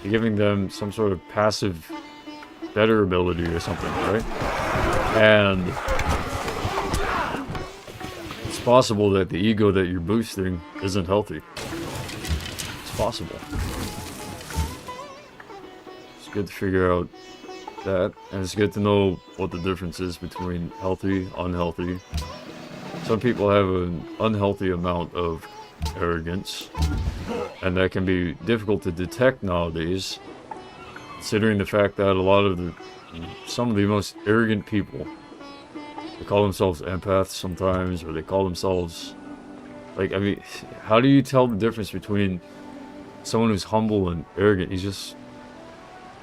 You're giving them some sort of passive better ability or something, right? And it's possible that the ego that you're boosting isn't healthy. It's possible. It's good to figure out that, and it's good to know what the difference is between healthy, unhealthy. Some people have an unhealthy amount of arrogance. And that can be difficult to detect nowadays, considering the fact that some of the most arrogant people, they call themselves empaths sometimes, or they call themselves, like, I mean, how do you tell the difference between someone who's humble and arrogant? You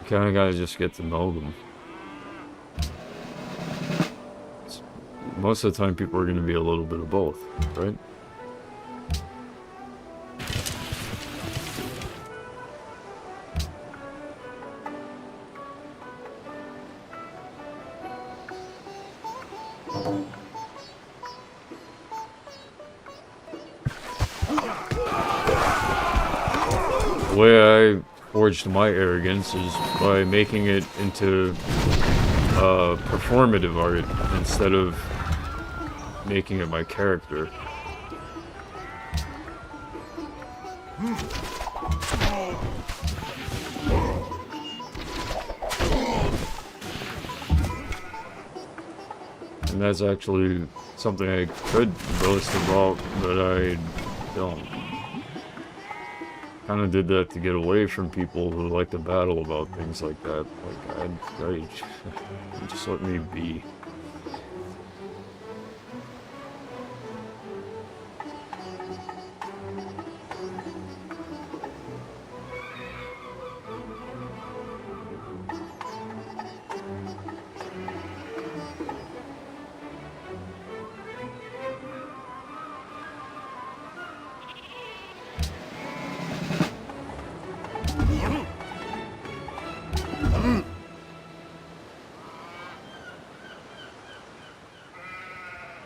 kind of gotta just get to know them. Most of the time, people are gonna be a little bit of both, right? The way I forged my arrogance is by making it into performative art instead of making it my character. And that's actually something I could boast about, but I don't. Kind of did that to get away from people who like to battle about things like that. Like, just let me be.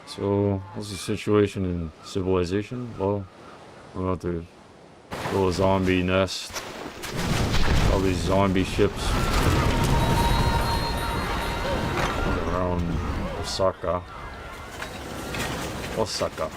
So, what's the situation in Civilization? Well, I'm about to build a zombie nest. All these zombie ships around Osaka. Osaka.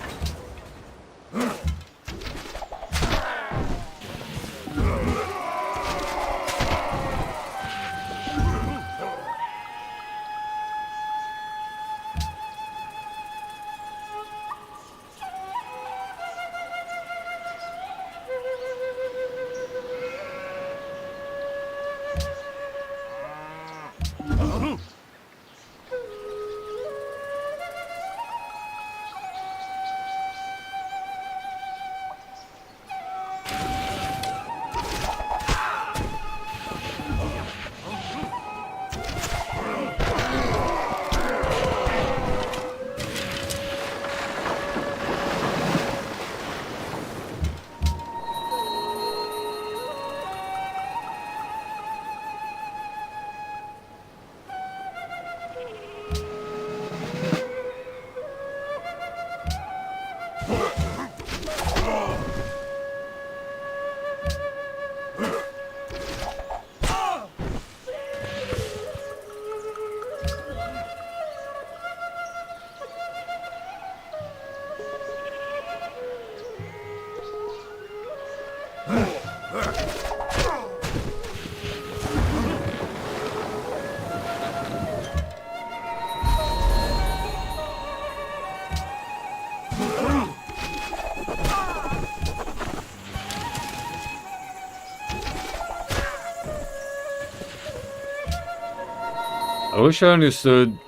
I wish I understood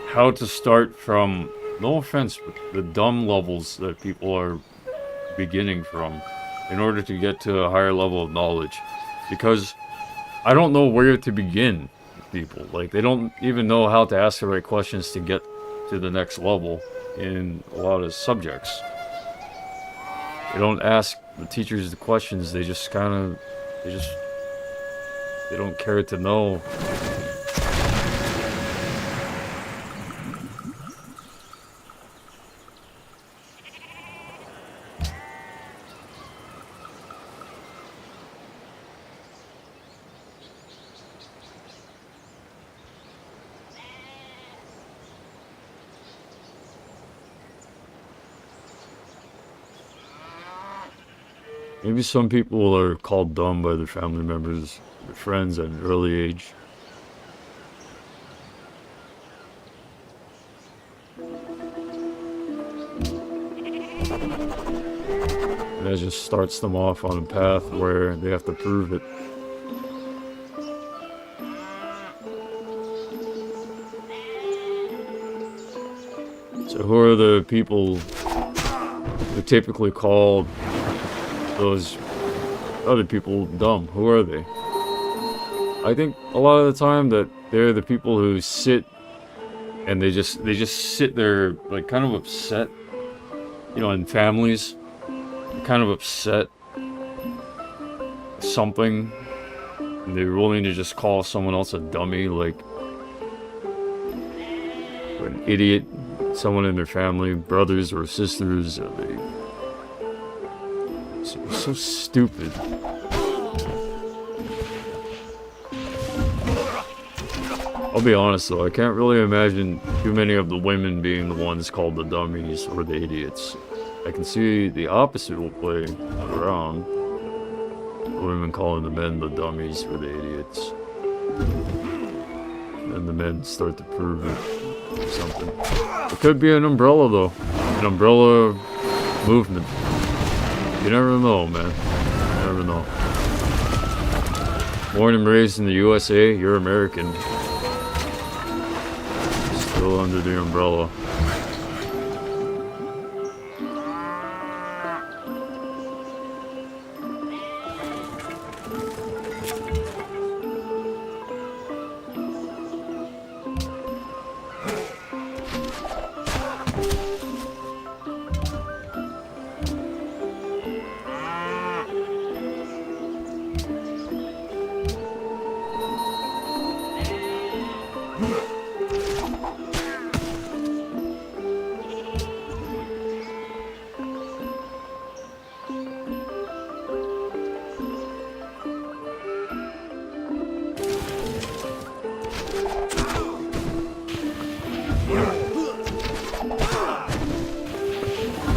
how to start from, no offense, but the dumb levels that people are beginning from in order to get to a higher level of knowledge. Because I don't know where to begin with people. Like, they don't even know how to ask the right questions to get to the next level in a lot of subjects. They don't ask the teachers the questions, they just they don't care to know. Maybe some people are called dumb by their family members, their friends at an early age. And that just starts them off on a path where they have to prove it. So who are the people who typically call those other people dumb? Who are they? I think a lot of the time that they're the people who sit and they just sit there like kind of upset, you know, in families, kind of upset something, and they're willing to just call someone else a dummy, like or an idiot, someone in their family, brothers or sisters. It's so stupid. I'll be honest though, I can't really imagine too many of the women being the ones called the dummies or the idiots. I can see the opposite will play around. The women calling the men the dummies or the idiots. And the men start to prove it or something. It could be an umbrella though. An umbrella movement. You never know, man. You never know. Born and raised in the USA, you're American. Still under the umbrella.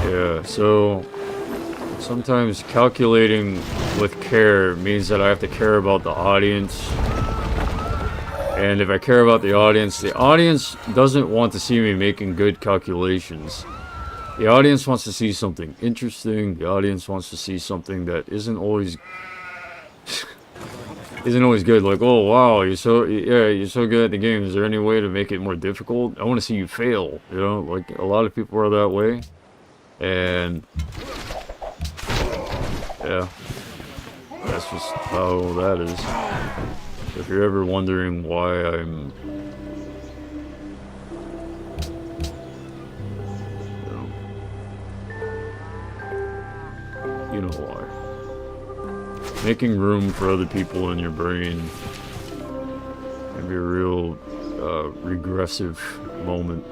Yeah, so sometimes calculating with care means that I have to care about the audience. And if I care about the audience doesn't want to see me making good calculations. The audience wants to see something interesting. The audience wants to see something that isn't always good. Like, oh wow, you're so good at the game. Is there any way to make it more difficult? I want to see you fail. You know, like a lot of people are that way. And yeah, that's just how that is. If you're ever wondering why I'm, you know why. Making room for other people in your brain can be a real regressive moment.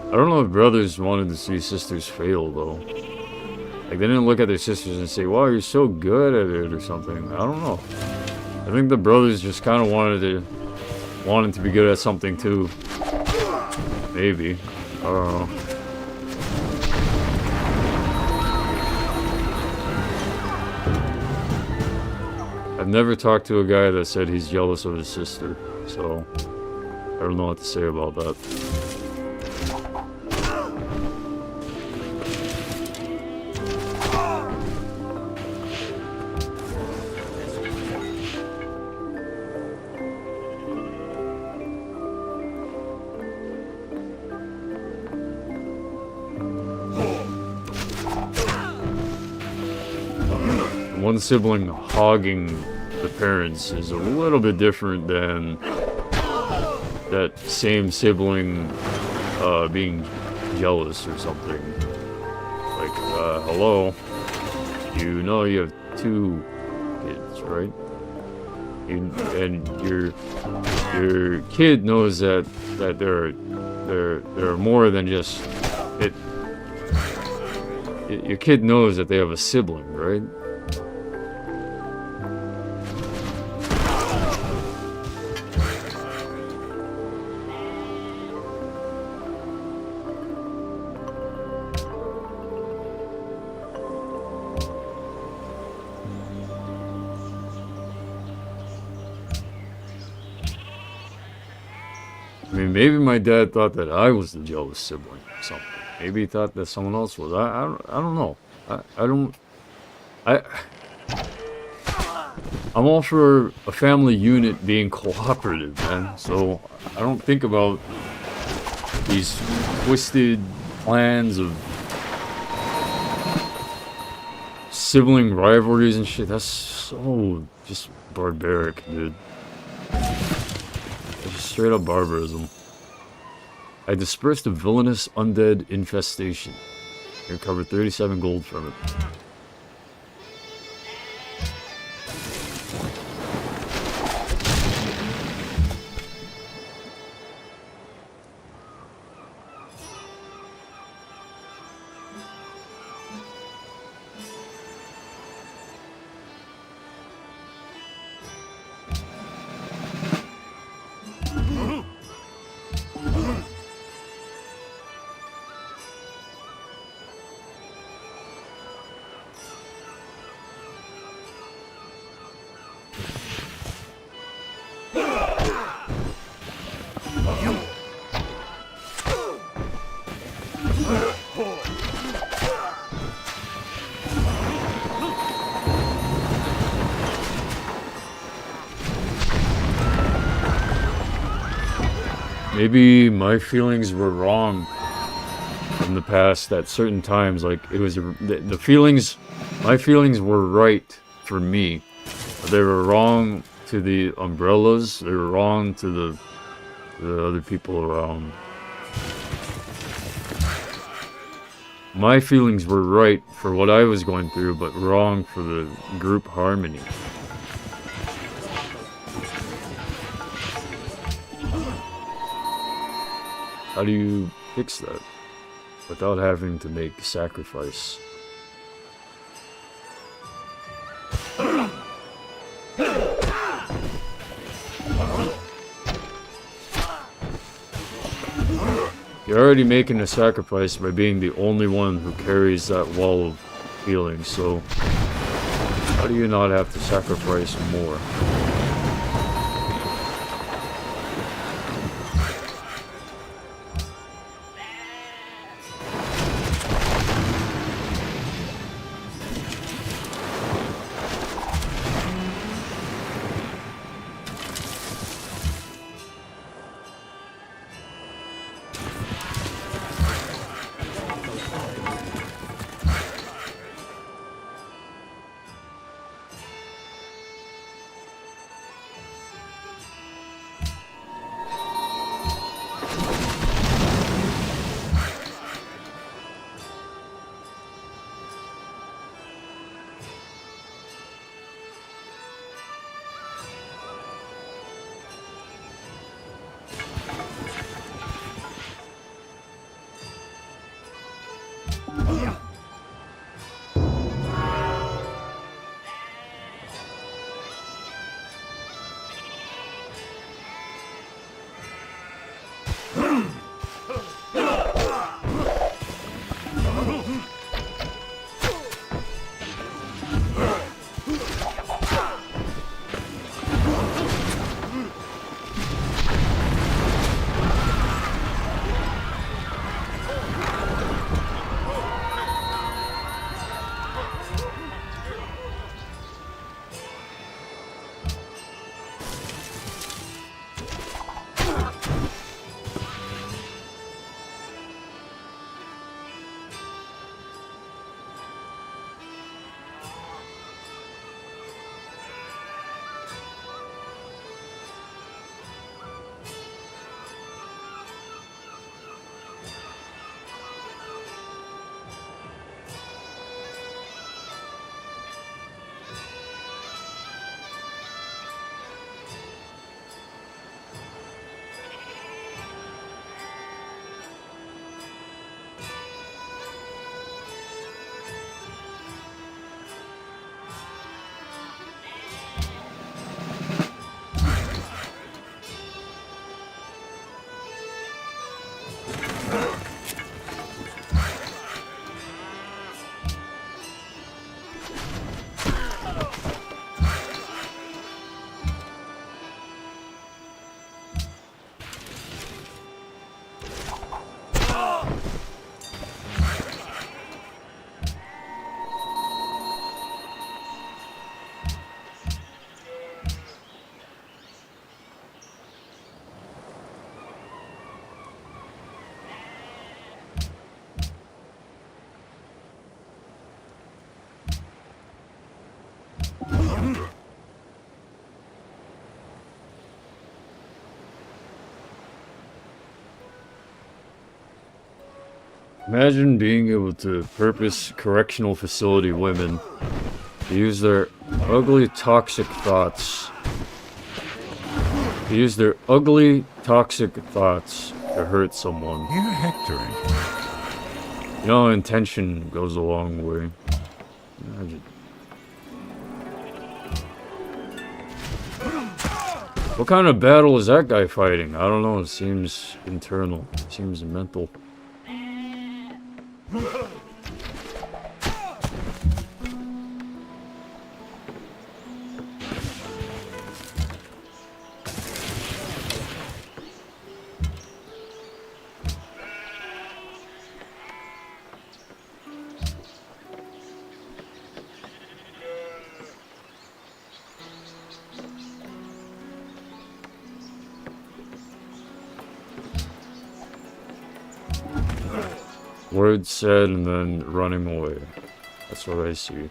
I don't know if brothers wanted to see sisters fail, though. Like, they didn't look at their sisters and say, wow, you're so good at it, or something. I don't know. I think the brothers just kind of wanted to be good at something, too. Maybe. I don't know. I've never talked to a guy that said he's jealous of his sister, so I don't know what to say about that. One sibling hogging the parents is a little bit different than that same sibling being jealous or something. Like, hello, you know you have two kids, right? And your kid knows that there are more than just it. Your kid knows that they have a sibling, right? I mean, maybe my dad thought that I was the jealous sibling or something. Maybe he thought that someone else was. I don't know. I don't. I. I'm all for a family unit being cooperative, man. So I don't think about these twisted plans of sibling rivalries and shit. That's so just barbaric, dude. It's just straight up barbarism. I dispersed a villainous undead infestation. I recovered 37 gold from it. Maybe my feelings were wrong in the past at certain times. Like, it was the feelings, my feelings were right for me. They were wrong to the umbrellas. They were wrong to the other people around. My feelings were right for what I was going through, but wrong for the group harmony. How do you fix that without having to make a sacrifice? You're already making a sacrifice by being the only one who carries that wall of feelings, so how do you not have to sacrifice more? Imagine being able to purpose correctional facility women to use their ugly, toxic thoughts. To use their ugly, toxic thoughts to hurt someone. You're hectoring. You know, intention goes a long way. Imagine. What kind of battle is that guy fighting? I don't know, it seems internal. It seems mental. Words said and then running away. That's what I see.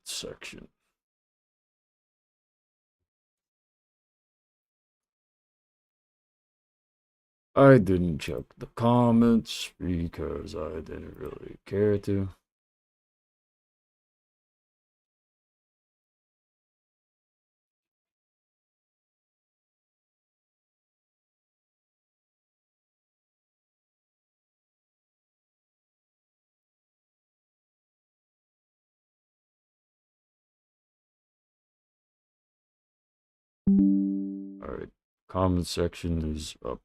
Section. I didn't check the comments because I didn't really care to. Alright, comment section is up.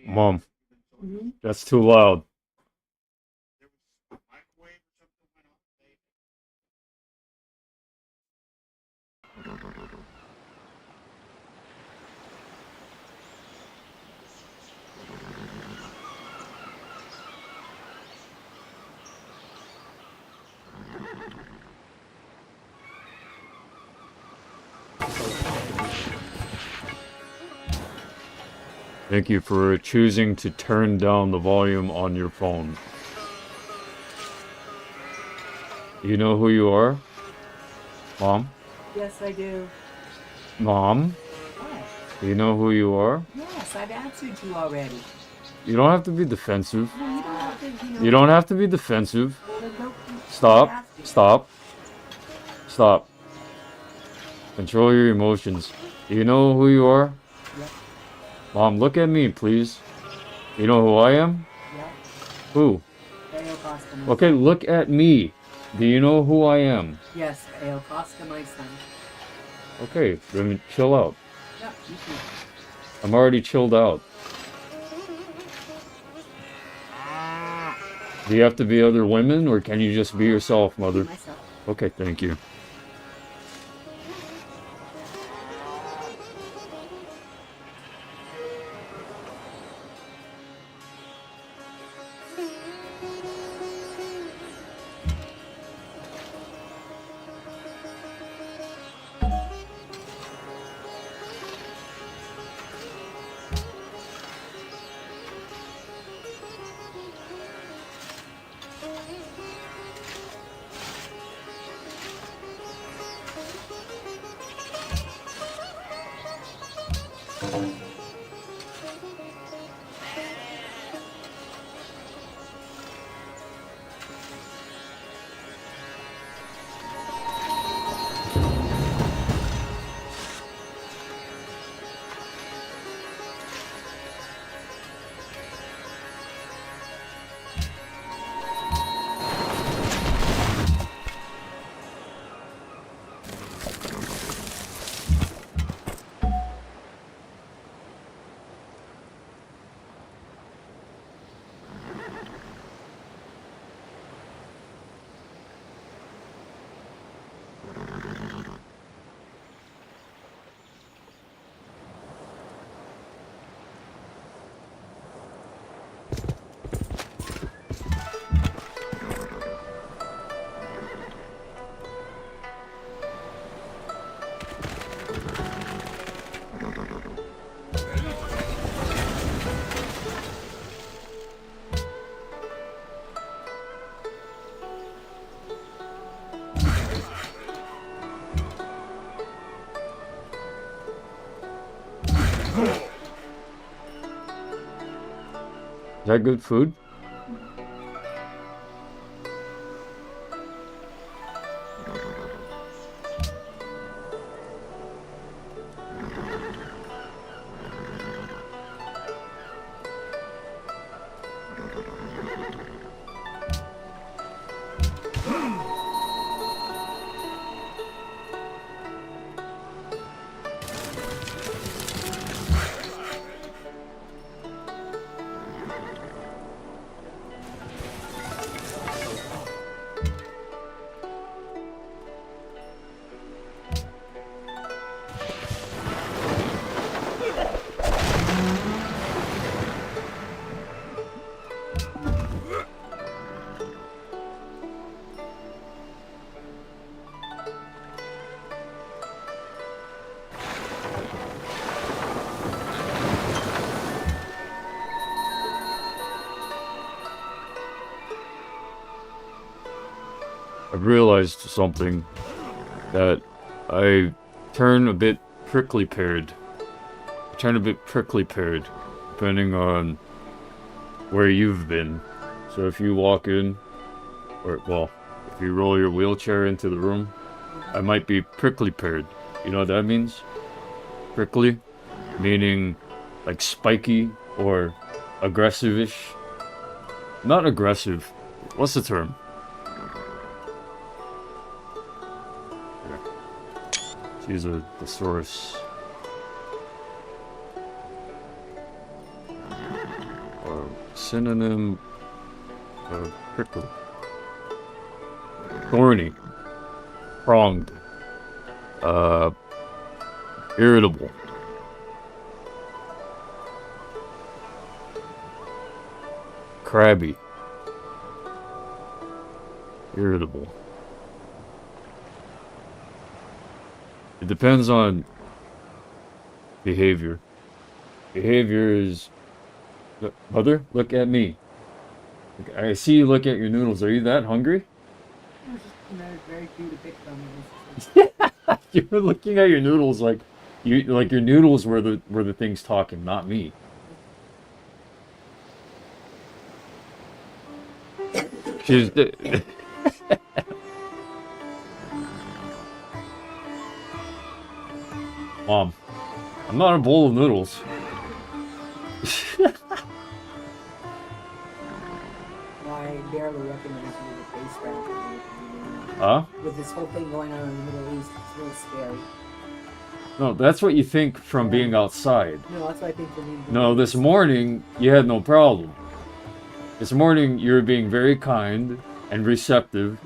Mom, that's too loud. Thank you for choosing to turn down the volume on your phone. You know who you are? Mom? Yes, I do. Mom? What? You know who you are? Yes, I've answered you already. You don't have to be defensive. Well, you don't have to, You don't have to be defensive. then don't Stop. ask me. Stop. Stop. Control your emotions. You know who you are? Yep, Mom, look at me, please. You know who I am? yep. Who? Ale Costa, my Okay, son. look at me. Do you know who I am? Yes, Ale Costa, my son. Okay, then chill out. Yep, you too. I'm already chilled out. Do you have to be other women, or can you just be yourself, mother? Myself. Okay, thank you. that good food? I've realized something, that I turn a bit prickly peared. Depending on where you've been. So if you walk in, or well, if you roll your wheelchair into the room, I might be prickly peared. You know what that means? Prickly, meaning like spiky or aggressive-ish. Not aggressive. What's the term? Use a thesaurus. Synonym of prickly. Thorny. Pronged. Irritable. Crabby. Irritable. It depends on behavior. Behavior is... Mother, look at me. I see you look at your noodles. Are you that hungry? It was just very few to pick from. You were looking at your noodles like your noodles were the things talking, not me. She's... Mom, I'm not a bowl of noodles. I barely recognize you with a face wrap. Huh? With this whole thing going on in the Middle East, it's really scary. No, that's what you think from being outside. No, that's what I think from being. No, this morning, you had no problem. This morning, you were being very kind and receptive.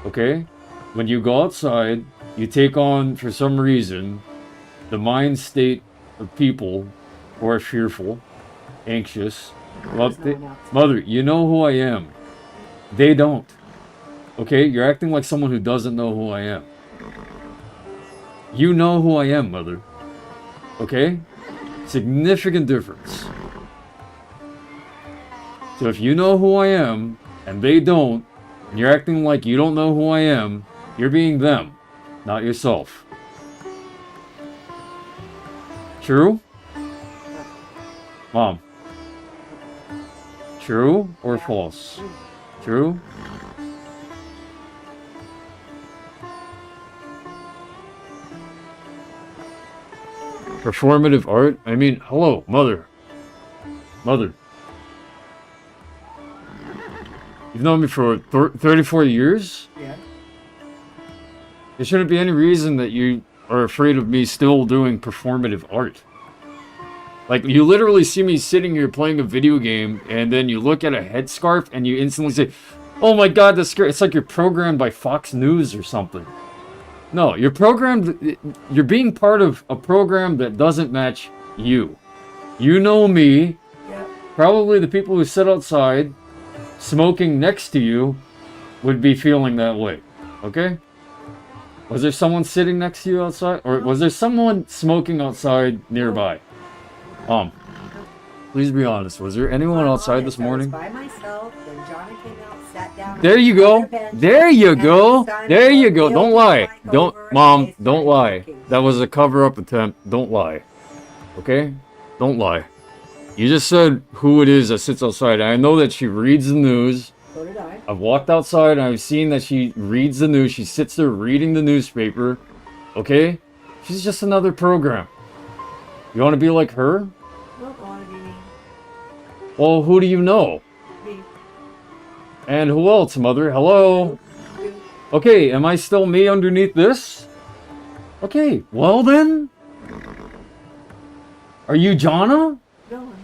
Okay? When you go outside, you take on, for some reason, the mind state of people who are fearful, anxious. Mother, you know who I am. They don't. Okay? You're acting like someone who doesn't know who I am. You know who I am, Mother. Okay? Significant difference. So if you know who I am, and they don't, and you're acting like you don't know who I am, you're being them, not yourself. True? Mom. True or false? True? Performative art? I mean, hello, Mother. Mother. You've known me for 34 years? Yeah. There shouldn't be any reason that you are afraid of me still doing performative art. Like, you literally see me sitting here playing a video game, and then you look at a headscarf, and you instantly say, oh my god, that's scary. It's like you're programmed by Fox News or something. No, you're programmed, you're being part of a program that doesn't match you. You know me, Yeah. probably the people who sit outside, smoking next to you, would be feeling that way, okay? Was there someone sitting next to you outside? Or was there someone smoking outside nearby? Please be honest. Was there anyone outside this morning? I was by myself, then Johnny came out, sat down. There you go. There you go. There you go. Don't lie. Don't, Mom, don't lie. That was a cover-up attempt. Don't lie. Okay? Don't lie. You just said who it is that sits outside. I know that she reads the news. So did I. I've walked outside and I've seen that she reads the news. She sits there reading the newspaper. Okay? She's just another program. You want to be like her? Nope, I want to be me. Well, who do you know? Me. And who else, Mother? Hello? You. Okay, am I still me underneath this? Okay, well then? Are you Jonna? No, I'm not.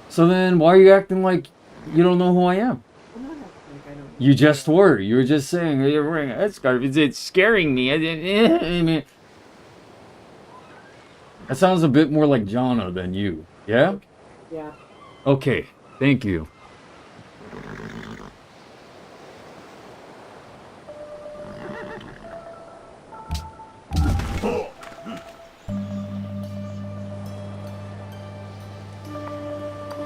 So then why are you acting like you don't know who I am? I'm not acting like I don't know. You just were. You were just saying, "Hey, you're wearing a headscarf. It's scaring me." That sounds a bit more like Jonna than you. Yeah? Yeah. Okay, thank you.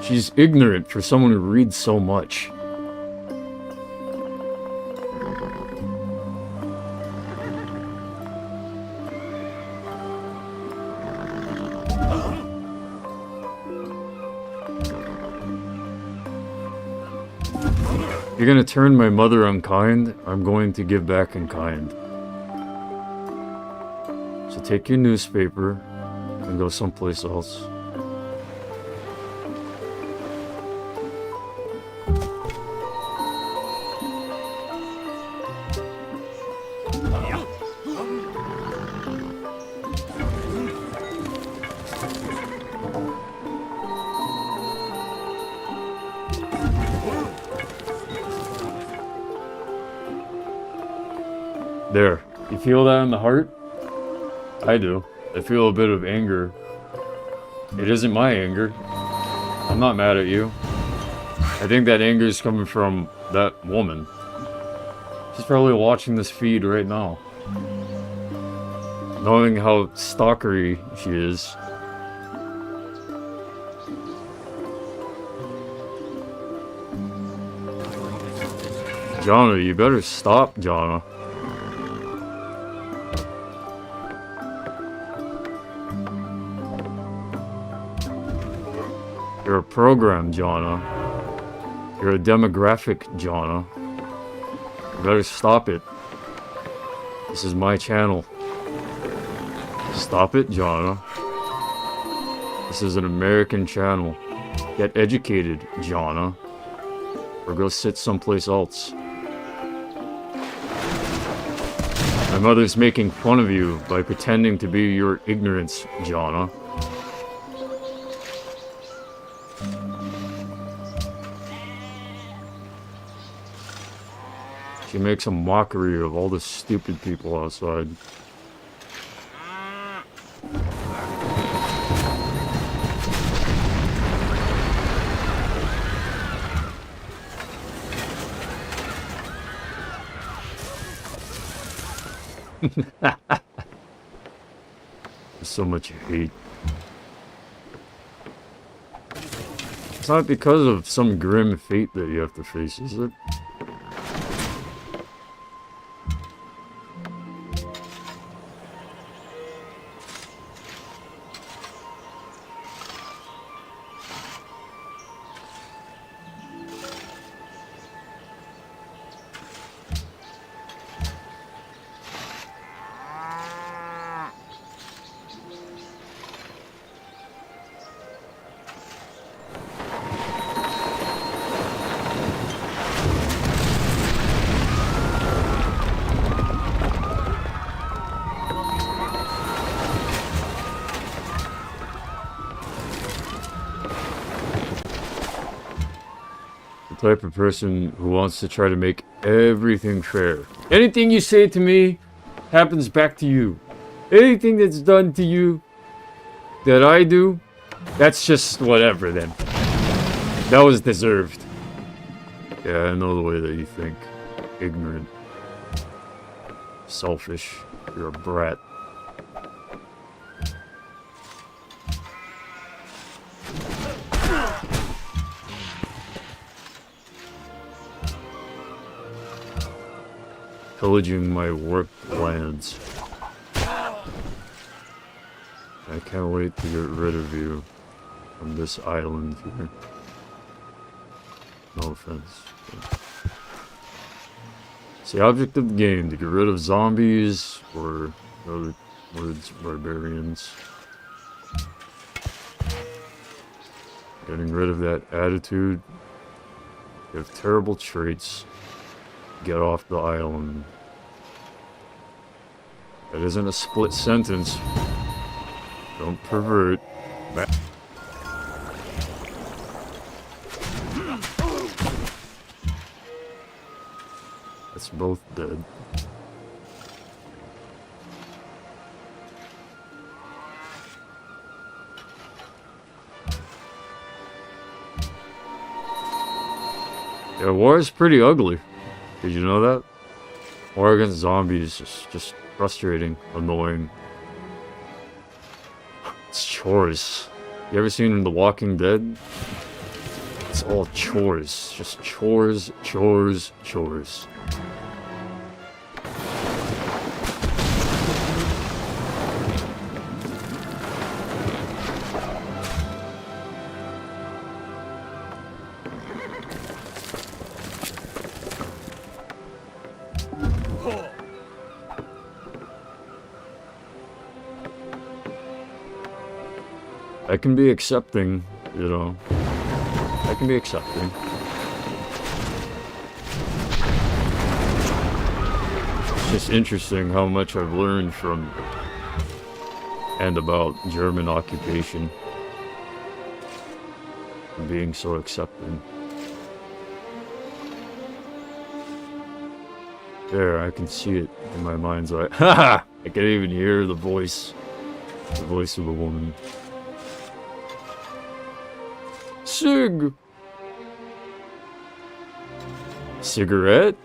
She's ignorant for someone who reads so much. You're gonna turn my mother unkind, I'm going to give back in kind. So take your newspaper and go someplace else. There. You feel that in the heart? I do. I feel a bit of anger. It isn't my anger. I'm not mad at you. I think that anger is coming from that woman. She's probably watching this feed right now. Knowing how stalkery she is. Jonna, you better stop, Jonna. You're a program, Jonna. You're a demographic, Jonna. You better stop it. This is my channel. Stop it, Jonna. This is an American channel. Get educated, Jonna. Or go sit someplace else. My mother's making fun of you by pretending to be your ignorance, Jonna. She makes a mockery of all the stupid people outside. There's so much hate. It's not because of some grim fate that you have to face, is it? Type of person who wants to try to make everything fair. Anything you say to me happens back to you. Anything that's done to you that I do, that's just whatever then. That was deserved. Yeah, I know the way that you think. Ignorant. Selfish. You're a brat. Pillaging my work lands. I can't wait to get rid of you from this island here. No offense. It's the object of the game to get rid of zombies or, in other words, barbarians. Getting rid of that attitude. You have terrible traits. Get off the island. That isn't a split sentence. Don't pervert. That's both dead. Yeah, war is pretty ugly. Did you know that? War against zombies is just frustrating, annoying. It's chores. You ever seen The Walking Dead? It's all chores. Just chores, chores, chores. I can be accepting, you know. I can be accepting. It's just interesting how much I've learned from and about German occupation. Being so accepting. There, I can see it in my mind's eye. Haha! I can even hear the voice of a woman. Sig! Cigarette?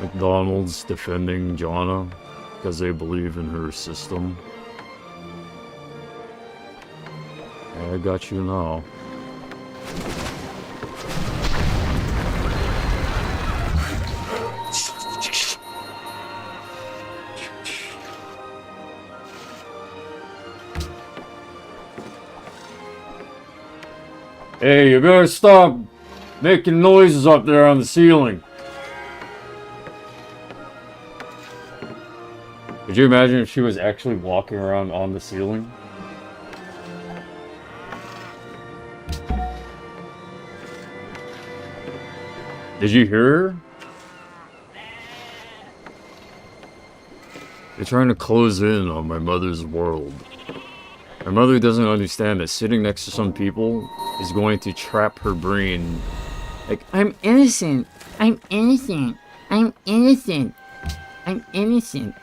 McDonald's defending Jonna because they believe in her system. I got you now. Hey, you better stop making noises up there on the ceiling. Could you imagine if she was actually walking around on the ceiling? Did you hear her? They're trying to close in on my mother's world. My mother doesn't understand that sitting next to some people is going to trap her brain. Like, I'm innocent. I'm innocent. I'm innocent. I'm innocent.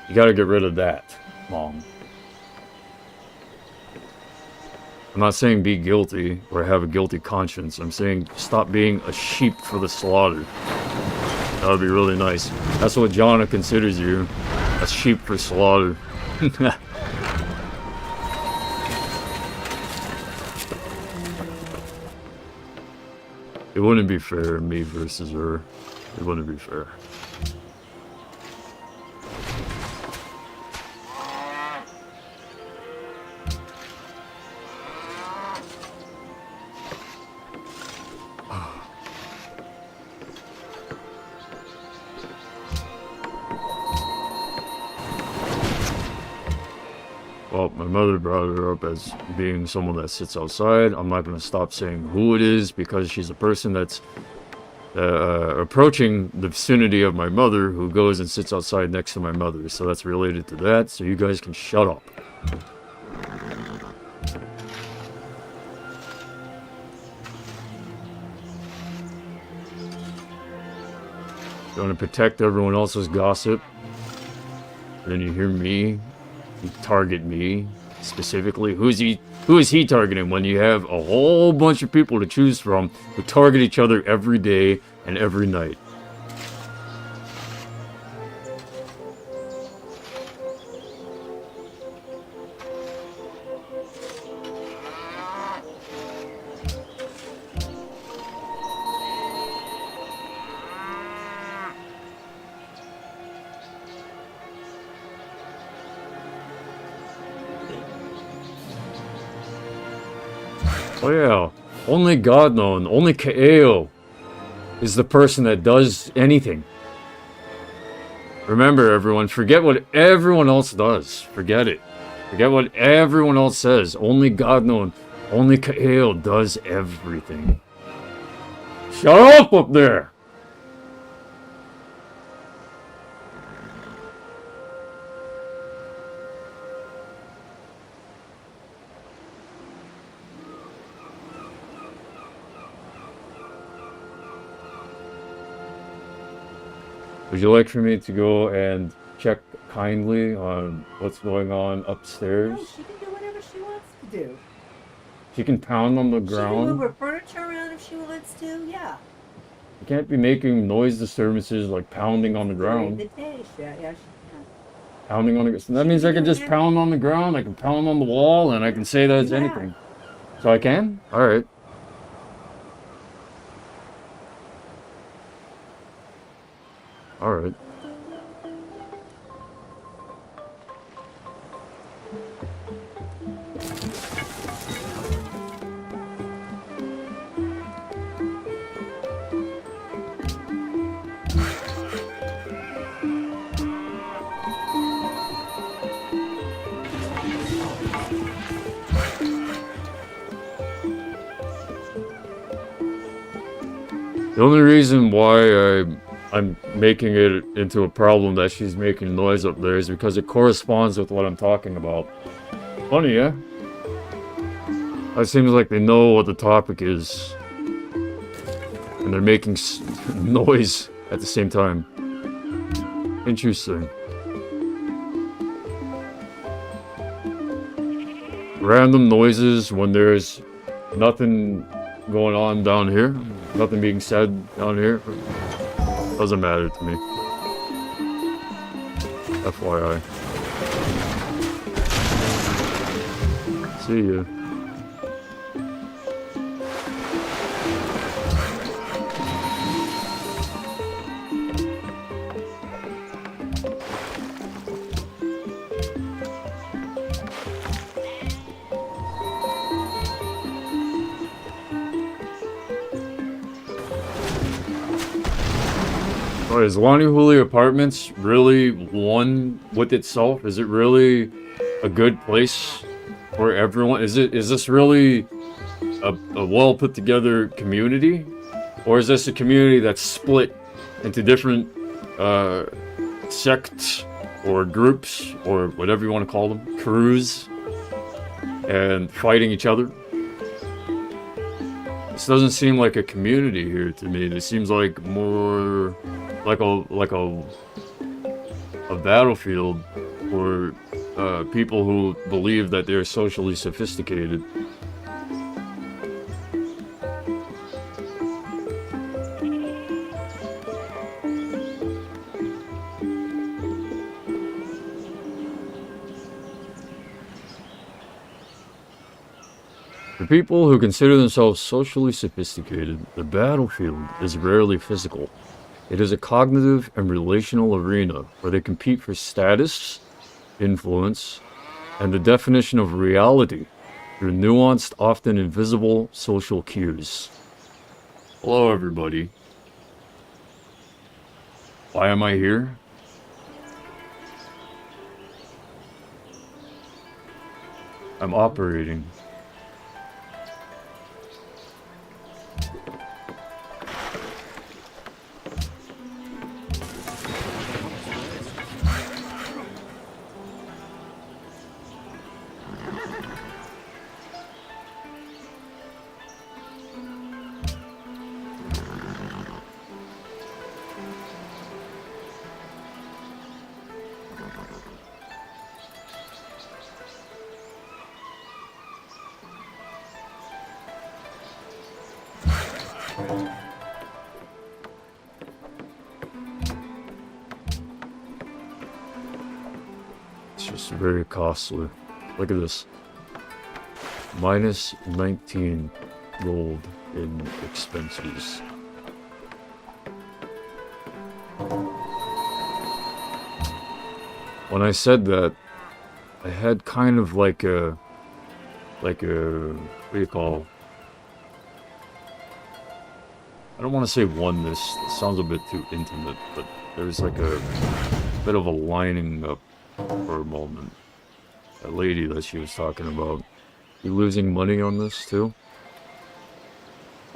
You gotta get rid of that, Mom. I'm not saying be guilty or have a guilty conscience. I'm saying stop being a sheep for the slaughter. That would be really nice. That's what Jonna considers you. A sheep for slaughter. It wouldn't be fair, me versus her. It wouldn't be fair. Well, my mother brought her up as being someone that sits outside. I'm not going to stop saying who it is because she's a person that's approaching the vicinity of my mother, who goes and sits outside next to my mother. So that's related to that. So you guys can shut up. You want to protect everyone else's gossip. Then you hear me. You target me specifically. Who is he targeting when you have a whole bunch of people to choose from who target each other every day and every night? Oh yeah, only God known, only Kaeo is the person that does anything. Remember everyone, forget what everyone else does. Forget it. Forget what everyone else says. Only God known, only Kaeo does everything. Shut up there! Would you like for me to go and check kindly on what's going on upstairs? No, she can do whatever she wants to do. She can pound on the She can ground. move her furniture around if she wants to, yeah. You can't be making noise disturbances like pounding on the During ground. the day, yeah, she can. Pounding on the. So that means I can just pound on the ground. I can pound on the wall, and I can say that's Yeah. anything. So I can. All right. All right. The only reason why I'm making it into a problem that she's making noise up there is because it corresponds with what I'm talking about. Funny, yeah? It seems like they know what the topic is. And they're making noise at the same time. Interesting. Random noises when there's nothing going on down here. Nothing being said down here. Doesn't matter to me. FYI. See ya. Oh, is Lonnie Huli Apartments really one with itself? Is it really a good place for everyone? Is this really a well put together community? Or is this a community that's split into different sects or groups or whatever you want to call them, crews, and fighting each other? This doesn't seem like a community here to me. It seems like more like a battlefield for people who believe that they're socially sophisticated. For people who consider themselves socially sophisticated, the battlefield is rarely physical. It is a cognitive and relational arena where they compete for status, influence, and the definition of reality through nuanced, often invisible social cues. Hello, everybody. Why am I here? I'm operating. It's just very costly. Look at this. Minus 19 gold in expenses. When I said that, I had kind of like a, what do you call? I don't want to say oneness. It sounds a bit too intimate, but there's like a bit of a lining up for a moment. That lady that she was talking about. You losing money on this too?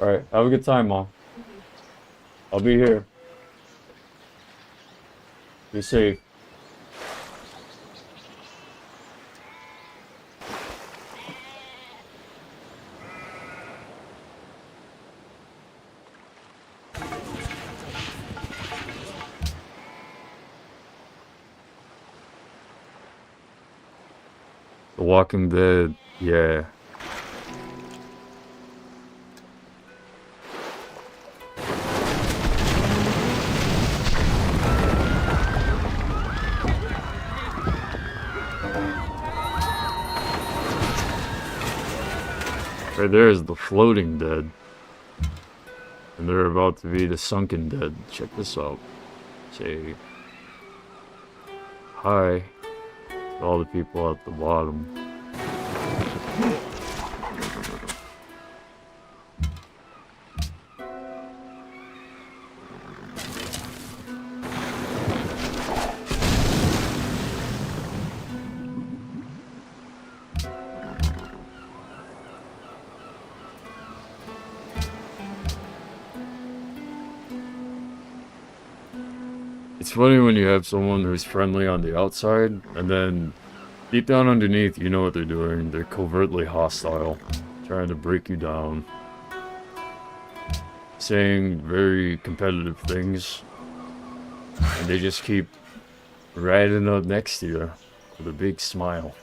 Alright, have a good time, Mom. I'll be here. Be safe. The Walking Dead, yeah. Right there is the floating dead. And they're about to be the sunken dead. Check this out. Say hi to all the people at the bottom. It's funny when you have someone who's friendly on the outside, and then deep down underneath, you know what they're doing. They're covertly hostile, trying to break you down, saying very competitive things, and they just keep riding up next to you with a big smile.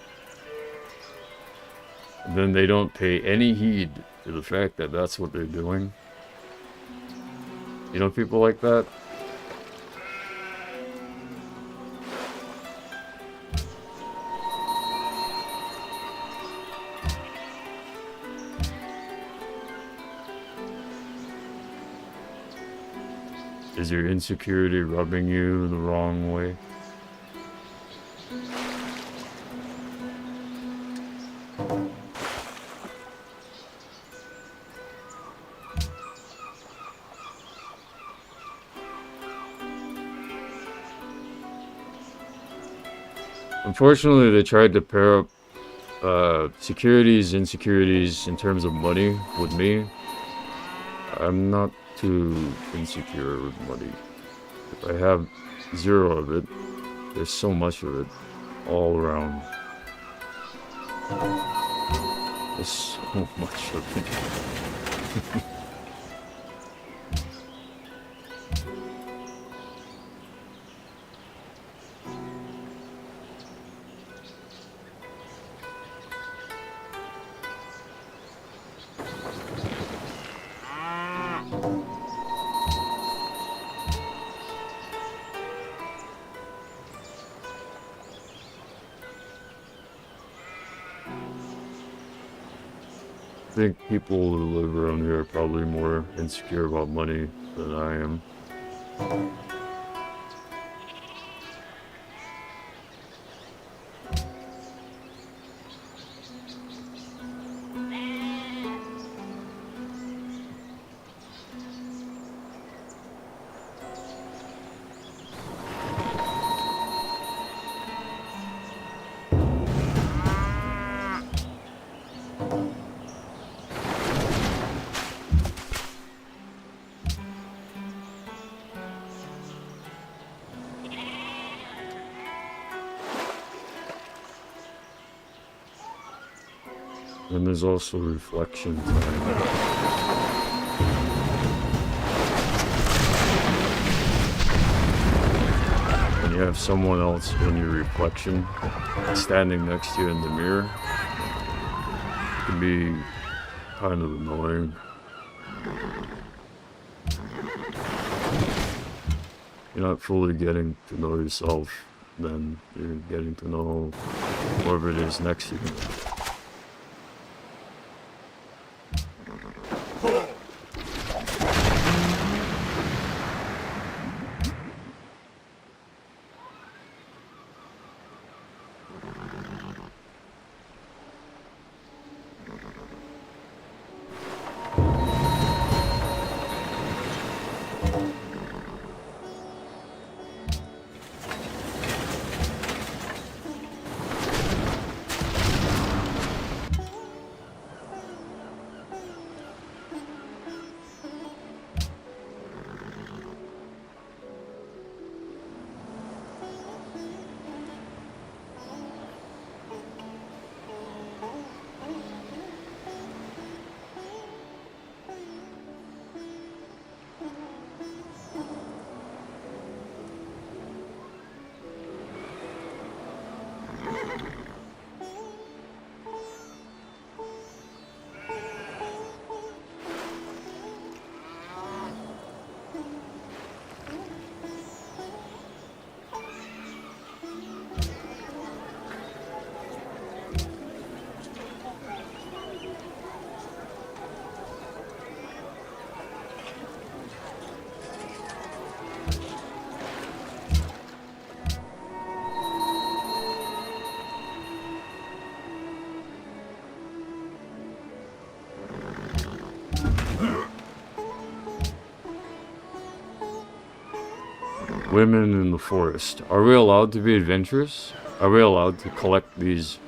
And then they don't pay any heed to the fact that that's what they're doing. You know people like that? Is your insecurity rubbing you the wrong way? Unfortunately, they tried to pair up securities, insecurities in terms of money with me. I'm not too insecure with money. If I have zero of it, there's so much of it all around. There's so much of it. I think people who live around here are probably more insecure about money than I am. And there's also reflection time. When you have someone else in your reflection standing next to you in the mirror, it can be kind of annoying. you're not fully getting to know yourself, then you're getting to know whoever it is next to you. Women in the forest. Are we allowed to be adventurous? Are we allowed to collect these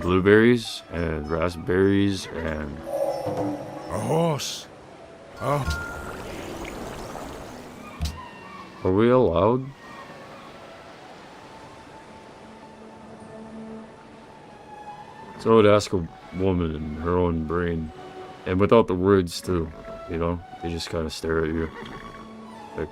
blueberries and raspberries and... A horse. Oh, Are we allowed? So I would ask a woman in her own brain. And without the words too, you know? They just kind of stare at you. Like...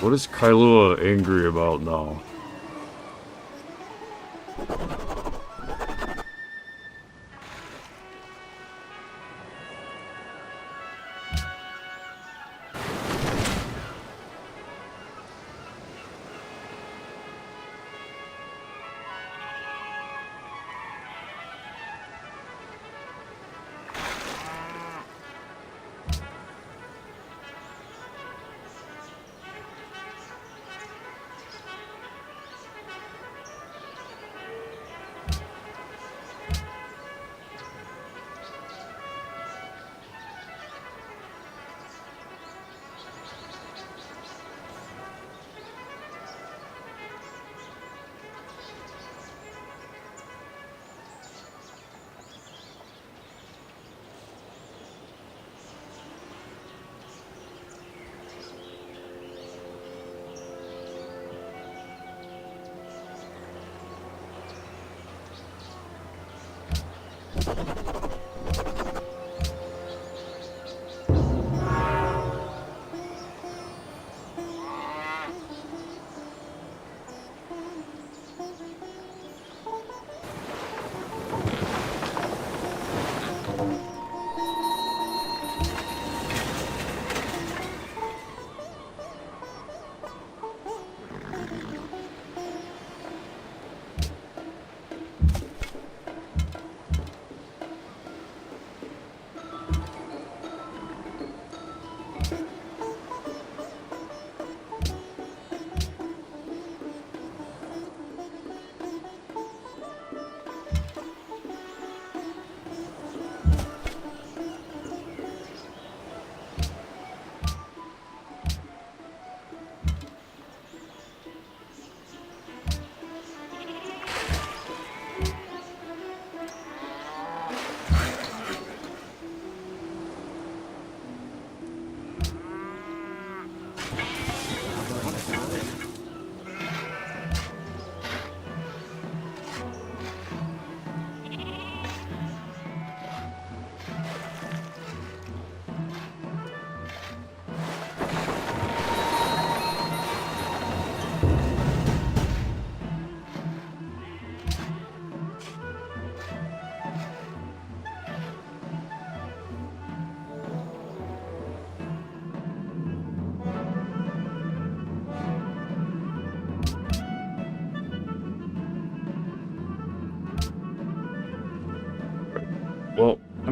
What is Kailua angry about now?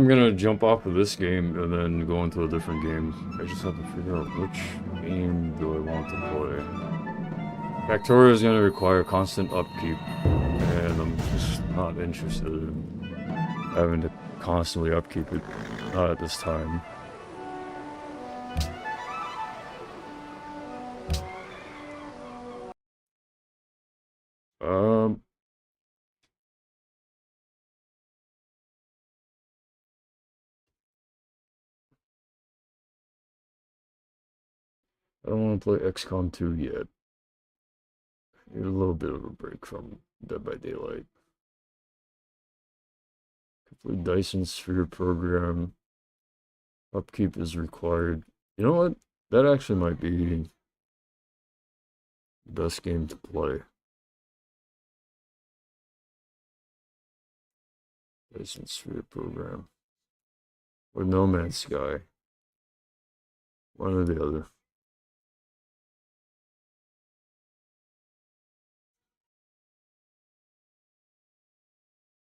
I'm gonna jump off of this game and then go into a different game. I just have to figure out which game do I want to play. Factorio is gonna require constant upkeep, and I'm just not interested in having to constantly upkeep it. Not at this time. Um. I don't want to play XCOM 2 yet. Need a little bit of a break from Dead by Daylight. Complete Dyson Sphere program. Upkeep is required. You know what? That actually might be the best game to play. Dyson Sphere program. Or No Man's Sky. One or the other.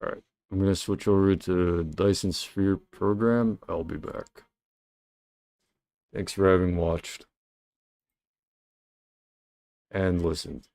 Alright, I'm gonna switch over to Dyson Sphere program. I'll be back. Thanks for having watched and listened.